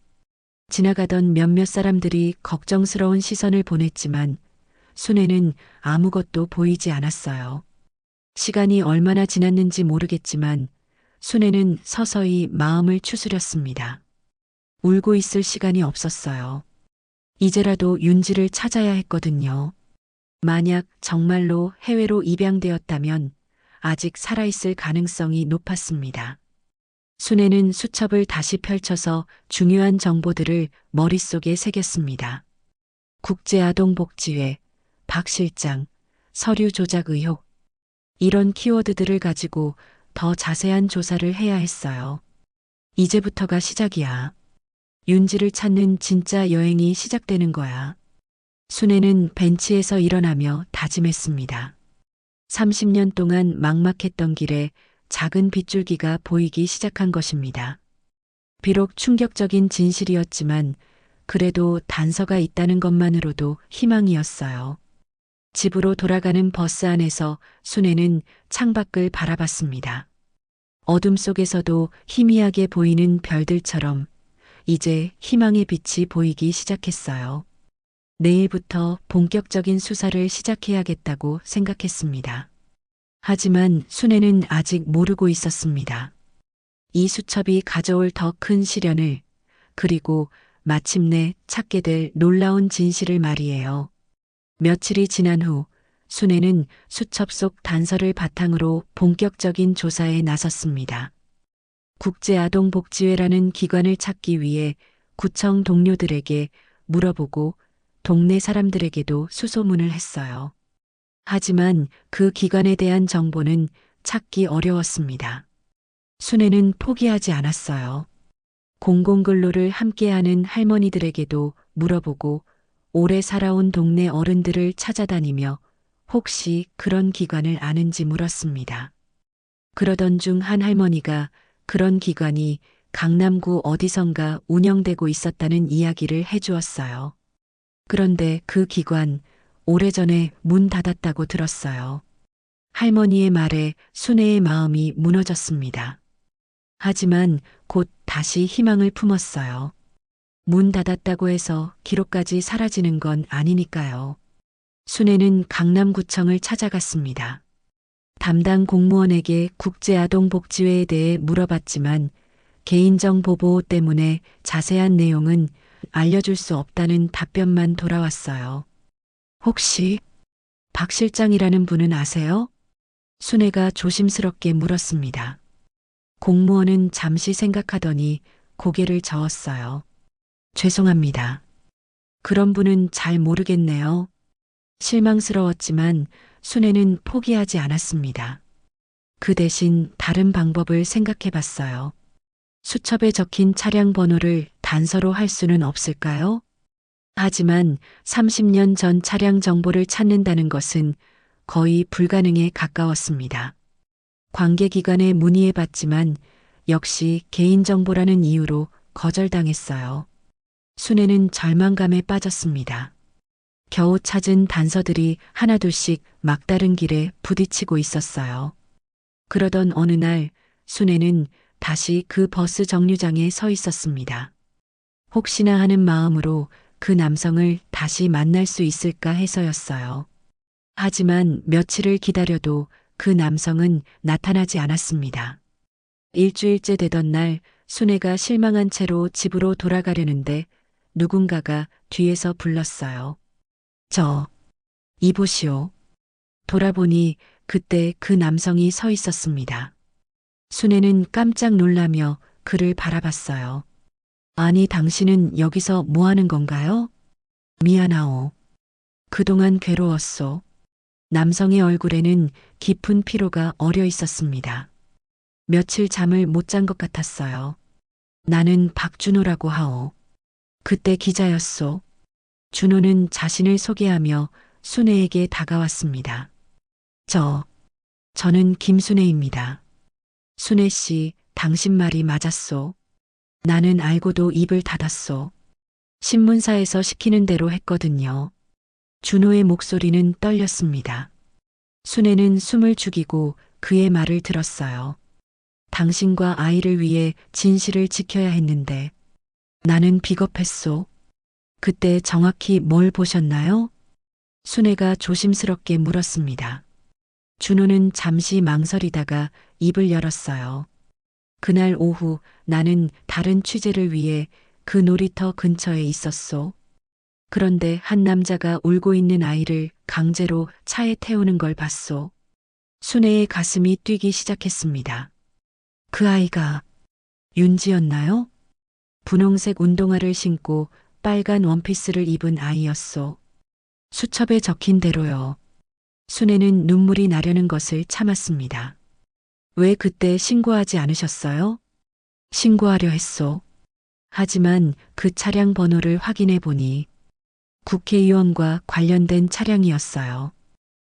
[SPEAKER 2] 지나가던 몇몇 사람들이 걱정스러운 시선을 보냈지만 순애는 아무것도 보이지 않았어요. 시간이 얼마나 지났는지 모르겠지만 순애는 서서히 마음을 추스렸습니다. 울고 있을 시간이 없었어요. 이제라도 윤지를 찾아야 했거든요. 만약 정말로 해외로 입양되었다면 아직 살아있을 가능성이 높았습니다. 순애는 수첩을 다시 펼쳐서 중요한 정보들을 머릿속에 새겼습니다. 국제아동복지회, 박 실장, 서류 조작 의혹. 이런 키워드들을 가지고 더 자세한 조사를 해야 했어요. 이제부터가 시작이야. 윤지를 찾는 진짜 여행이 시작되는 거야. 순애는 벤치에서 일어나며 다짐했습니다. 30년 동안 막막했던 길에 작은 빗줄기가 보이기 시작한 것입니다. 비록 충격적인 진실이었지만 그래도 단서가 있다는 것만으로도 희망이었어요. 집으로 돌아가는 버스 안에서 순애는 창밖을 바라봤습니다. 어둠 속에서도 희미하게 보이는 별들처럼 이제 희망의 빛이 보이기 시작했어요. 내일부터 본격적인 수사를 시작해야겠다고 생각했습니다. 하지만 순애는 아직 모르고 있었습니다. 이 수첩이 가져올 더 큰 시련을, 그리고 마침내 찾게 될 놀라운 진실을 말이에요. 며칠이 지난 후 순애는 수첩 속 단서를 바탕으로 본격적인 조사에 나섰습니다. 국제아동복지회라는 기관을 찾기 위해 구청 동료들에게 물어보고 동네 사람들에게도 수소문을 했어요. 하지만 그 기관에 대한 정보는 찾기 어려웠습니다. 순애는 포기하지 않았어요. 공공근로를 함께하는 할머니들에게도 물어보고 오래 살아온 동네 어른들을 찾아다니며 혹시 그런 기관을 아는지 물었습니다. 그러던 중 한 할머니가 그런 기관이 강남구 어디선가 운영되고 있었다는 이야기를 해주었어요. 그런데 그 기관 오래전에 문 닫았다고 들었어요. 할머니의 말에 순애의 마음이 무너졌습니다. 하지만 곧 다시 희망을 품었어요. 문 닫았다고 해서 기록까지 사라지는 건 아니니까요. 순애는 강남구청을 찾아갔습니다. 담당 공무원에게 국제아동복지회에 대해 물어봤지만 개인정보 보호 때문에 자세한 내용은 알려줄 수 없다는 답변만 돌아왔어요. 혹시 박 실장이라는 분은 아세요? 순애가 조심스럽게 물었습니다. 공무원은 잠시 생각하더니 고개를 저었어요. 죄송합니다. 그런 분은 잘 모르겠네요. 실망스러웠지만 순애는 포기하지 않았습니다. 그 대신 다른 방법을 생각해 봤어요. 수첩에 적힌 차량 번호를 단서로 할 수는 없을까요? 하지만 30년 전 차량 정보를 찾는다는 것은 거의 불가능에 가까웠습니다. 관계기관에 문의해 봤지만 역시 개인정보라는 이유로 거절당했어요. 순애는 절망감에 빠졌습니다. 겨우 찾은 단서들이 하나둘씩 막다른 길에 부딪히고 있었어요. 그러던 어느 날 순애는 다시 그 버스 정류장에 서 있었습니다. 혹시나 하는 마음으로 그 남성을 다시 만날 수 있을까 해서였어요. 하지만 며칠을 기다려도 그 남성은 나타나지 않았습니다. 일주일째 되던 날 순애가 실망한 채로 집으로 돌아가려는데 누군가가 뒤에서 불렀어요. 이보시오. 돌아보니 그때 그 남성이 서 있었습니다. 순애는 깜짝 놀라며 그를 바라봤어요. 아니, 당신은 여기서 뭐 하는 건가요? 미안하오. 그동안 괴로웠소. 남성의 얼굴에는 깊은 피로가 어려 있었습니다. 며칠 잠을 못 잔 것 같았어요. 나는 박준호라고 하오. 그때 기자였소. 준호는 자신을 소개하며 순애에게 다가왔습니다. 저는 김순애입니다. 순애 씨, 당신 말이 맞았소. 나는 알고도 입을 닫았소. 신문사에서 시키는 대로 했거든요. 준호의 목소리는 떨렸습니다. 순애는 숨을 죽이고 그의 말을 들었어요. 당신과 아이를 위해 진실을 지켜야 했는데 나는 비겁했소. 그때 정확히 뭘 보셨나요? 순애가 조심스럽게 물었습니다. 준호는 잠시 망설이다가 입을 열었어요. 그날 오후 나는 다른 취재를 위해 그 놀이터 근처에 있었소. 그런데 한 남자가 울고 있는 아이를 강제로 차에 태우는 걸 봤소. 순애의 가슴이 뛰기 시작했습니다. 그 아이가 윤지였나요? 분홍색 운동화를 신고 빨간 원피스를 입은 아이였소. 수첩에 적힌 대로요. 순애는 눈물이 나려는 것을 참았습니다. 왜 그때 신고하지 않으셨어요? 신고하려 했소. 하지만 그 차량 번호를 확인해 보니 국회의원과 관련된 차량이었어요.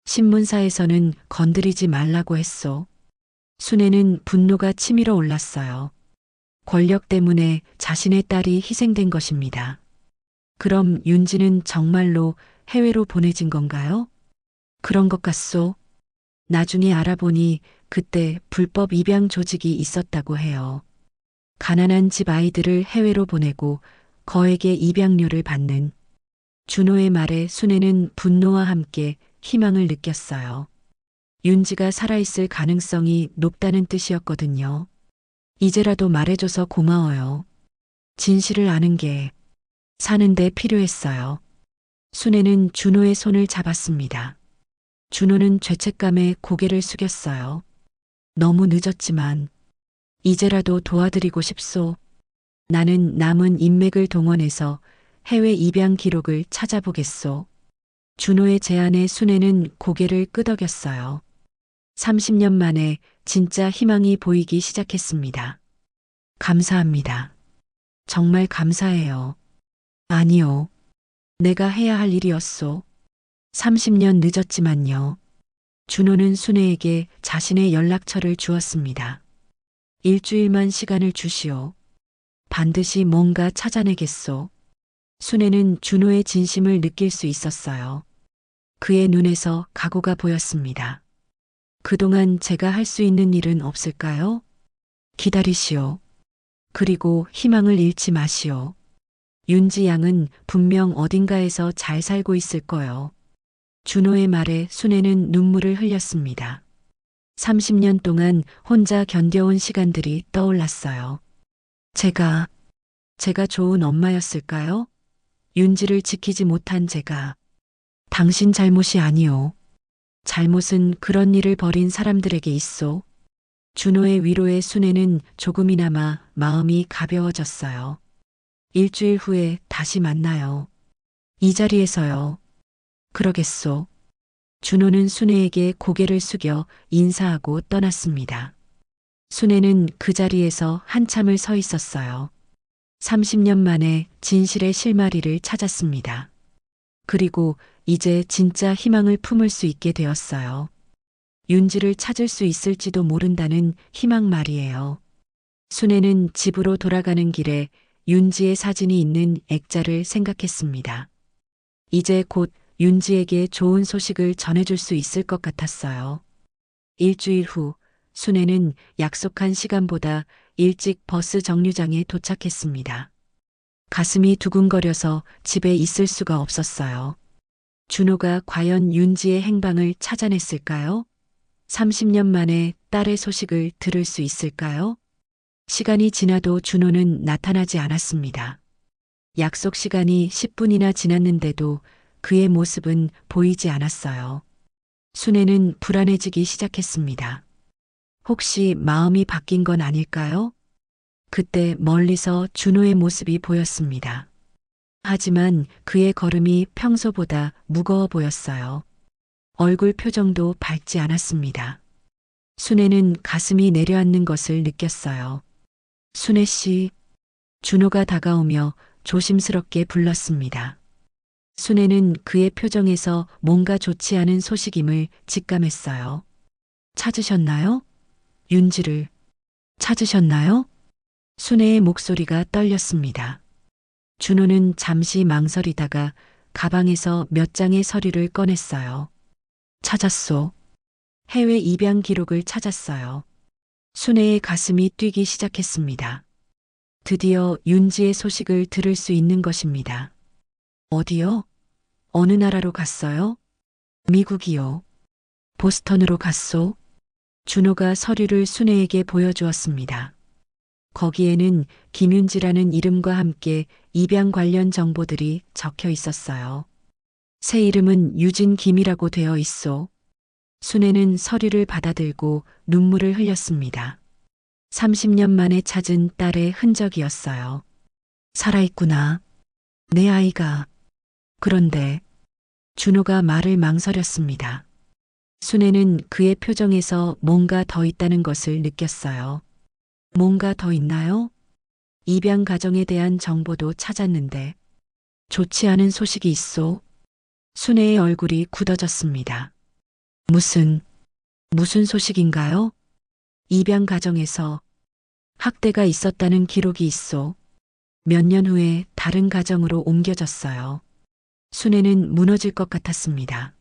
[SPEAKER 2] 신문사에서는 건드리지 말라고 했소. 순애는 분노가 치밀어 올랐어요. 권력 때문에 자신의 딸이 희생된 것입니다. 그럼 윤지는 정말로 해외로 보내진 건가요? 그런 것 같소. 나중에 알아보니 그때 불법 입양 조직이 있었다고 해요. 가난한 집 아이들을 해외로 보내고 거액의 입양료를 받는. 준호의 말에 순애는 분노와 함께 희망을 느꼈어요. 윤지가 살아있을 가능성이 높다는 뜻이었거든요. 이제라도 말해줘서 고마워요. 진실을 아는 게 사는데 필요했어요. 순애는 준호의 손을 잡았습니다. 준호는 죄책감에 고개를 숙였어요. 너무 늦었지만 이제라도 도와드리고 싶소. 나는 남은 인맥을 동원해서 해외 입양 기록을 찾아보겠소. 준호의 제안에 순애는 고개를 끄덕였어요. 30년 만에 진짜 희망이 보이기 시작했습니다. 감사합니다. 정말 감사해요. 아니요. 내가 해야 할 일이었소. 30년 늦었지만요. 준호는 순애에게 자신의 연락처를 주었습니다. 일주일만 시간을 주시오. 반드시 뭔가 찾아내겠소. 순애는 준호의 진심을 느낄 수 있었어요. 그의 눈에서 각오가 보였습니다. 그동안 제가 할 수 있는 일은 없을까요? 기다리시오. 그리고 희망을 잃지 마시오. 윤지 양은 분명 어딘가에서 잘 살고 있을 거요. 준호의 말에 순애는 눈물을 흘렸습니다. 30년 동안 혼자 견뎌온 시간들이 떠올랐어요. 제가 좋은 엄마였을까요? 윤지를 지키지 못한 제가. 당신 잘못이 아니오. 잘못은 그런 일을 벌인 사람들에게 있소. 준호의 위로에 순애는 조금이나마 마음이 가벼워졌어요. 일주일 후에 다시 만나요. 이 자리에서요. 그러겠소. 준호는 순애에게 고개를 숙여 인사하고 떠났습니다. 순애는 그 자리에서 한참을 서 있었어요. 30년 만에 진실의 실마리를 찾았습니다. 그리고 이제 진짜 희망을 품을 수 있게 되었어요. 윤지를 찾을 수 있을지도 모른다는 희망 말이에요. 순애는 집으로 돌아가는 길에 윤지의 사진이 있는 액자를 생각했습니다. 이제 곧 윤지에게 좋은 소식을 전해줄 수 있을 것 같았어요. 일주일 후 순애는 약속한 시간보다 일찍 버스 정류장에 도착했습니다. 가슴이 두근거려서 집에 있을 수가 없었어요. 준호가 과연 윤지의 행방을 찾아냈을까요? 30년 만에 딸의 소식을 들을 수 있을까요? 시간이 지나도 준호는 나타나지 않았습니다. 약속 시간이 10분이나 지났는데도 그의 모습은 보이지 않았어요. 순애는 불안해지기 시작했습니다. 혹시 마음이 바뀐 건 아닐까요? 그때 멀리서 준호의 모습이 보였습니다. 하지만 그의 걸음이 평소보다 무거워 보였어요. 얼굴 표정도 밝지 않았습니다. 순애는 가슴이 내려앉는 것을 느꼈어요. 순애 씨, 준호가 다가오며 조심스럽게 불렀습니다. 순애는 그의 표정에서 뭔가 좋지 않은 소식임을 직감했어요. 찾으셨나요? 윤지를 찾으셨나요? 순애의 목소리가 떨렸습니다. 준호는 잠시 망설이다가 가방에서 몇 장의 서류를 꺼냈어요. 찾았소. 해외 입양 기록을 찾았어요. 순애의 가슴이 뛰기 시작했습니다. 드디어 윤지의 소식을 들을 수 있는 것입니다. 어디요? 어느 나라로 갔어요? 미국이요. 보스턴으로 갔소. 준호가 서류를 순애에게 보여주었습니다. 거기에는 김윤지라는 이름과 함께 입양 관련 정보들이 적혀 있었어요. 새 이름은 유진 김이라고 되어 있소. 순애는 서류를 받아들고 눈물을 흘렸습니다. 30년 만에 찾은 딸의 흔적이었어요. 살아있구나. 내 아이가. 그런데 준호가 말을 망설였습니다. 순애는 그의 표정에서 뭔가 더 있다는 것을 느꼈어요. 뭔가 더 있나요? 입양 가정에 대한 정보도 찾았는데 좋지 않은 소식이 있소. 순애의 얼굴이 굳어졌습니다. 무슨 소식인가요? 입양 가정에서 학대가 있었다는 기록이 있소. 몇 년 후에 다른 가정으로 옮겨졌어요. 순애는 무너질 것 같았습니다.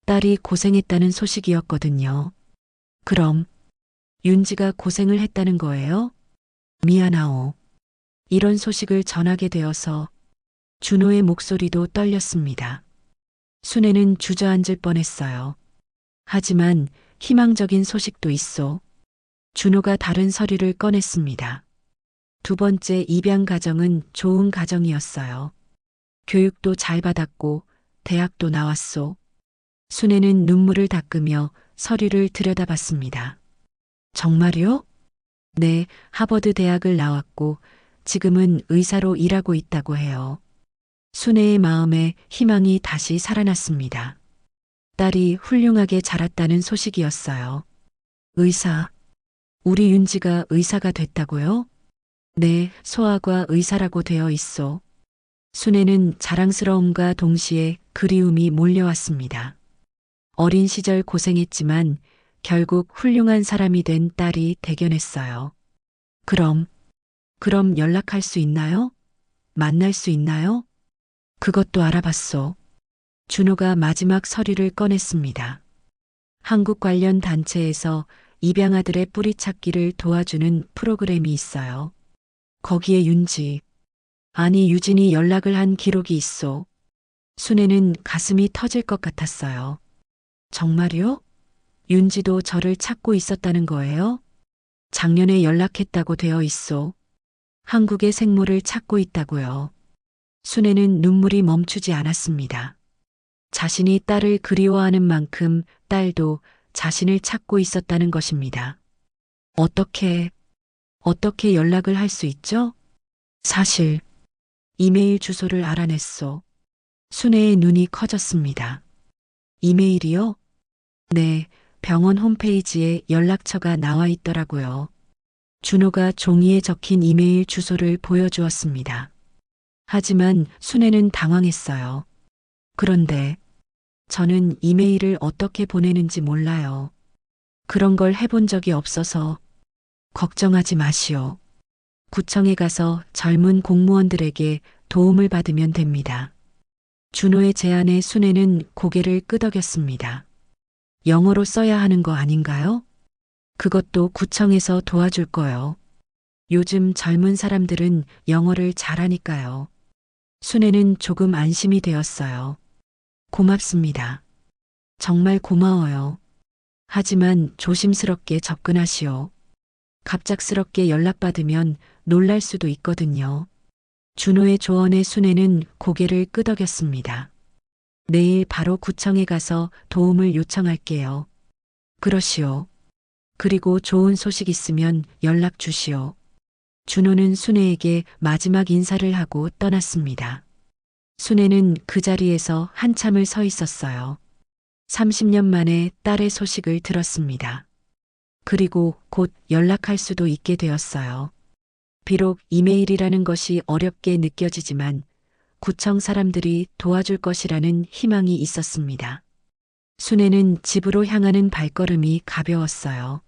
[SPEAKER 2] 딸이 고생했다는 소식이었거든요. 그럼 윤지가 고생을 했다는 거예요? 미안하오. 이런 소식을 전하게 되어서 준호의 목소리도 떨렸습니다. 순애는 주저앉을 뻔했어요. 하지만 희망적인 소식도 있소. 준호가 다른 서류를 꺼냈습니다. 두 번째 입양 가정은 좋은 가정이었어요. 교육도 잘 받았고 대학도 나왔소. 순애는 눈물을 닦으며 서류를 들여다봤습니다. 정말요? 네, 하버드 대학을 나왔고 지금은 의사로 일하고 있다고 해요. 순애의 마음에 희망이 다시 살아났습니다. 딸이 훌륭하게 자랐다는 소식이었어요. 의사. 우리 윤지가 의사가 됐다고요? 네, 소아과 의사라고 되어 있소. 순애는 자랑스러움과 동시에 그리움이 몰려왔습니다. 어린 시절 고생했지만 결국 훌륭한 사람이 된 딸이 대견했어요. 그럼 연락할 수 있나요? 만날 수 있나요? 그것도 알아봤소. 준호가 마지막 서류를 꺼냈습니다. 한국 관련 단체에서 입양아들의 뿌리 찾기를 도와주는 프로그램이 있어요. 거기에 윤지, 아니 유진이 연락을 한 기록이 있소. 순애는 가슴이 터질 것 같았어요. 정말요? 윤지도 저를 찾고 있었다는 거예요? 작년에 연락했다고 되어 있소. 한국의 생모를 찾고 있다고요. 순애는 눈물이 멈추지 않았습니다. 자신이 딸을 그리워하는 만큼 딸도 자신을 찾고 있었다는 것입니다. 어떻게 연락을 할 수 있죠? 사실 이메일 주소를 알아냈소. 순애의 눈이 커졌습니다. 이메일이요? 네, 병원 홈페이지에 연락처가 나와 있더라고요. 준호가 종이에 적힌 이메일 주소를 보여주었습니다. 하지만 순애는 당황했어요. 그런데 저는 이메일을 어떻게 보내는지 몰라요. 그런 걸 해본 적이 없어서 걱정하지 마시오. 구청에 가서 젊은 공무원들에게 도움을 받으면 됩니다. 준호의 제안에 순애는 고개를 끄덕였습니다. 영어로 써야 하는 거 아닌가요? 그것도 구청에서 도와줄 거요. 요즘 젊은 사람들은 영어를 잘하니까요. 순애는 조금 안심이 되었어요. 고맙습니다. 정말 고마워요. 하지만 조심스럽게 접근하시오. 갑작스럽게 연락받으면 놀랄 수도 있거든요. 준호의 조언에 순애는 고개를 끄덕였습니다. 내일 바로 구청에 가서 도움을 요청할게요. 그러시오. 그리고 좋은 소식 있으면 연락 주시오. 준호는 순애에게 마지막 인사를 하고 떠났습니다. 순애는 그 자리에서 한참을 서 있었어요. 30년 만에 딸의 소식을 들었습니다. 그리고 곧 연락할 수도 있게 되었어요. 비록 이메일이라는 것이 어렵게 느껴지지만 구청 사람들이 도와줄 것이라는 희망이 있었습니다. 순애는 집으로 향하는 발걸음이 가벼웠어요.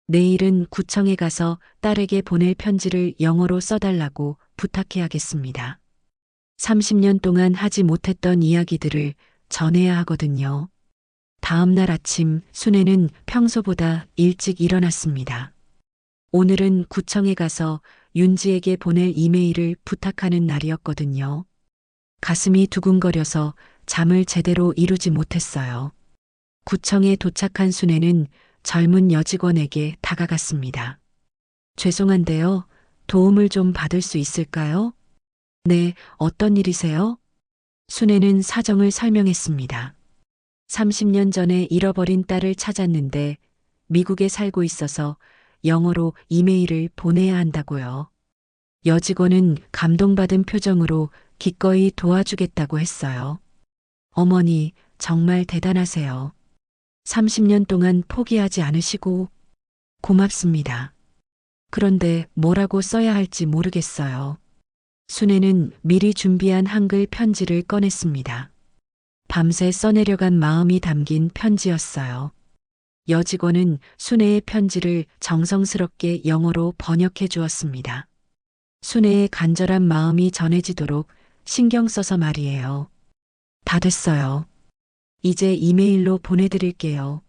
[SPEAKER 2] 내일은 구청에 가서 딸에게 보낼 편지를 영어로 써달라고 부탁해야겠습니다. 30년 동안 하지 못했던 이야기들을 전해야 하거든요. 다음 날 아침 순애는 평소보다 일찍 일어났습니다. 오늘은 구청에 가서 윤지에게 보낼 이메일을 부탁하는 날이었거든요. 가슴이 두근거려서 잠을 제대로 이루지 못했어요. 구청에 도착한 순애는 젊은 여직원에게 다가갔습니다. 죄송한데요. 도움을 좀 받을 수 있을까요? 네, 어떤 일이세요? 순애는 사정을 설명했습니다. 30년 전에 잃어버린 딸을 찾았는데 미국에 살고 있어서 영어로 이메일을 보내야 한다고요. 여직원은 감동받은 표정으로 기꺼이 도와주겠다고 했어요. 어머니, 정말 대단하세요. 30년 동안 포기하지 않으시고 고맙습니다. 그런데 뭐라고 써야 할지 모르겠어요. 순애는 미리 준비한 한글 편지를 꺼냈습니다. 밤새 써내려간 마음이 담긴 편지였어요. 여직원은 순애의 편지를 정성스럽게 영어로 번역해 주었습니다. 순애의 간절한 마음이 전해지도록 신경 써서 말이에요. 다 됐어요. 이제 이메일로 보내드릴게요.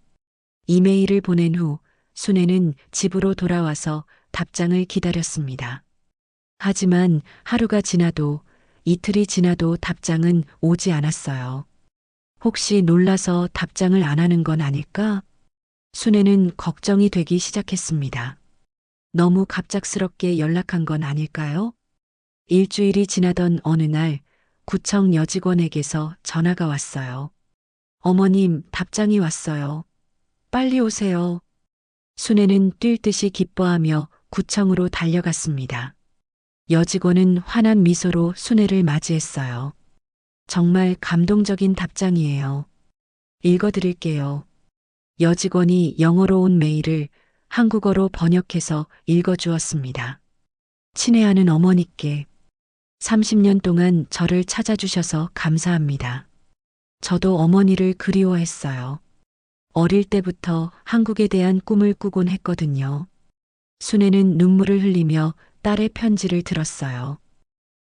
[SPEAKER 2] 이메일을 보낸 후 순애는 집으로 돌아와서 답장을 기다렸습니다. 하지만 하루가 지나도 이틀이 지나도 답장은 오지 않았어요. 혹시 놀라서 답장을 안 하는 건 아닐까? 순애는 걱정이 되기 시작했습니다. 너무 갑작스럽게 연락한 건 아닐까요? 일주일이 지나던 어느 날 구청 여직원에게서 전화가 왔어요. 어머님, 답장이 왔어요. 빨리 오세요. 순애는 뛸 듯이 기뻐하며 구청으로 달려갔습니다. 여직원은 환한 미소로 순애를 맞이했어요. 정말 감동적인 답장이에요. 읽어드릴게요. 여직원이 영어로 온 메일을 한국어로 번역해서 읽어주었습니다. 친애하는 어머니께 30년 동안 저를 찾아주셔서 감사합니다. 저도 어머니를 그리워했어요. 어릴 때부터 한국에 대한 꿈을 꾸곤 했거든요. 순애는 눈물을 흘리며 딸의 편지를 들었어요.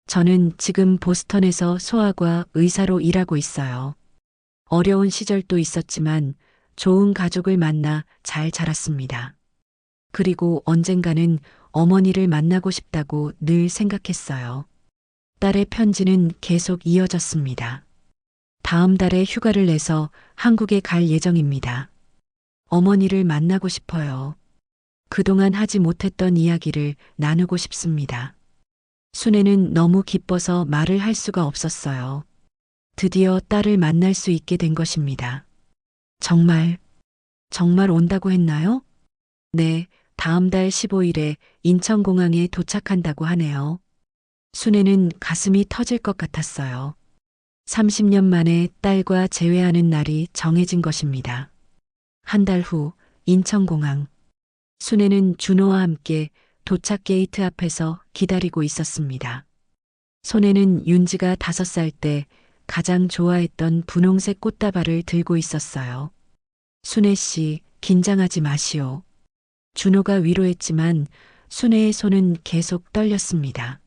[SPEAKER 2] 저는 지금 보스턴에서 소아과 의사로 일하고 있어요. 어려운 시절도 있었지만 좋은 가족을 만나 잘 자랐습니다. 그리고 언젠가는 어머니를 만나고 싶다고 늘 생각했어요. 딸의 편지는 계속 이어졌습니다. 다음 달에 휴가를 내서 한국에 갈 예정입니다. 어머니를 만나고 싶어요. 그동안 하지 못했던 이야기를 나누고 싶습니다. 순애는 너무 기뻐서 말을 할 수가 없었어요. 드디어 딸을 만날 수 있게 된 것입니다. 정말 온다고 했나요? 네, 다음 달 15일에 인천공항에 도착한다고 하네요. 순애는 가슴이 터질 것 같았어요. 30년 만에 딸과 재회하는 날이 정해진 것입니다. 한 달 후 인천공항. 순애는 준호와 함께 도착 게이트 앞에서 기다리고 있었습니다. 손에는 윤지가 5살 때 가장 좋아했던 분홍색 꽃다발을 들고 있었어요. 순애 씨, 긴장하지 마시오. 준호가 위로했지만 순애의 손은 계속 떨렸습니다.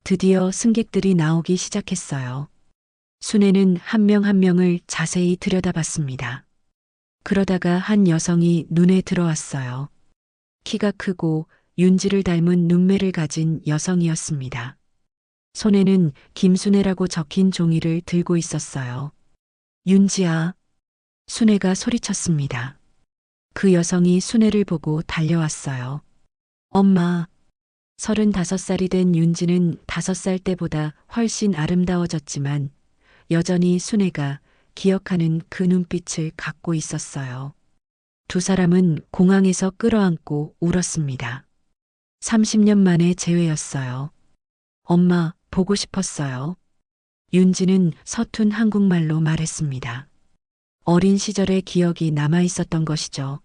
[SPEAKER 2] 드디어 승객들이 나오기 시작했어요. 순애는 한 명 한 명을 자세히 들여다봤습니다. 그러다가 한 여성이 눈에 들어왔어요. 키가 크고 윤지를 닮은 눈매를 가진 여성이었습니다. 손에는 김순애라고 적힌 종이를 들고 있었어요. 윤지야. 순애가 소리쳤습니다. 그 여성이 순애를 보고 달려왔어요. 엄마. 35살이 된 윤지는 5살 때보다 훨씬 아름다워졌지만 여전히 순애가 기억하는 그 눈빛을 갖고 있었어요. 두 사람은 공항에서 끌어안고 울었습니다. 30년 만에 재회였어요. 엄마, 보고 싶었어요. 윤지는 서툰 한국말로 말했습니다. 어린 시절의 기억이 남아 있었던 것이죠.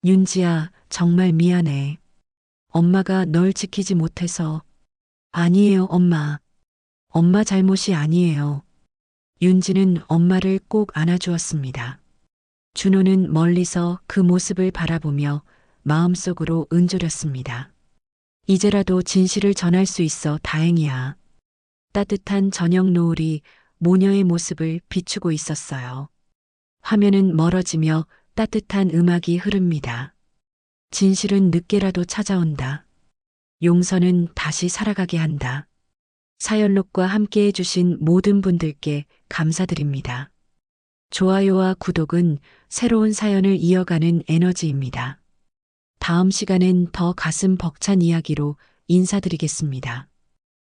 [SPEAKER 2] 윤지야, 정말 미안해. 엄마가 널 지키지 못해서. 아니에요, 엄마. 엄마 잘못이 아니에요. 윤지는 엄마를 꼭 안아주었습니다. 준호는 멀리서 그 모습을 바라보며 마음속으로 은조렸습니다. 이제라도 진실을 전할 수 있어 다행이야. 따뜻한 저녁 노을이 모녀의 모습을 비추고 있었어요. 화면은 멀어지며 따뜻한 음악이 흐릅니다. 진실은 늦게라도 찾아온다. 용서는 다시 살아가게 한다. 사연록과 함께 해주신 모든 분들께 감사드립니다. 좋아요와 구독은 새로운 사연을 이어가는 에너지입니다. 다음 시간엔 더 가슴 벅찬 이야기로 인사드리겠습니다.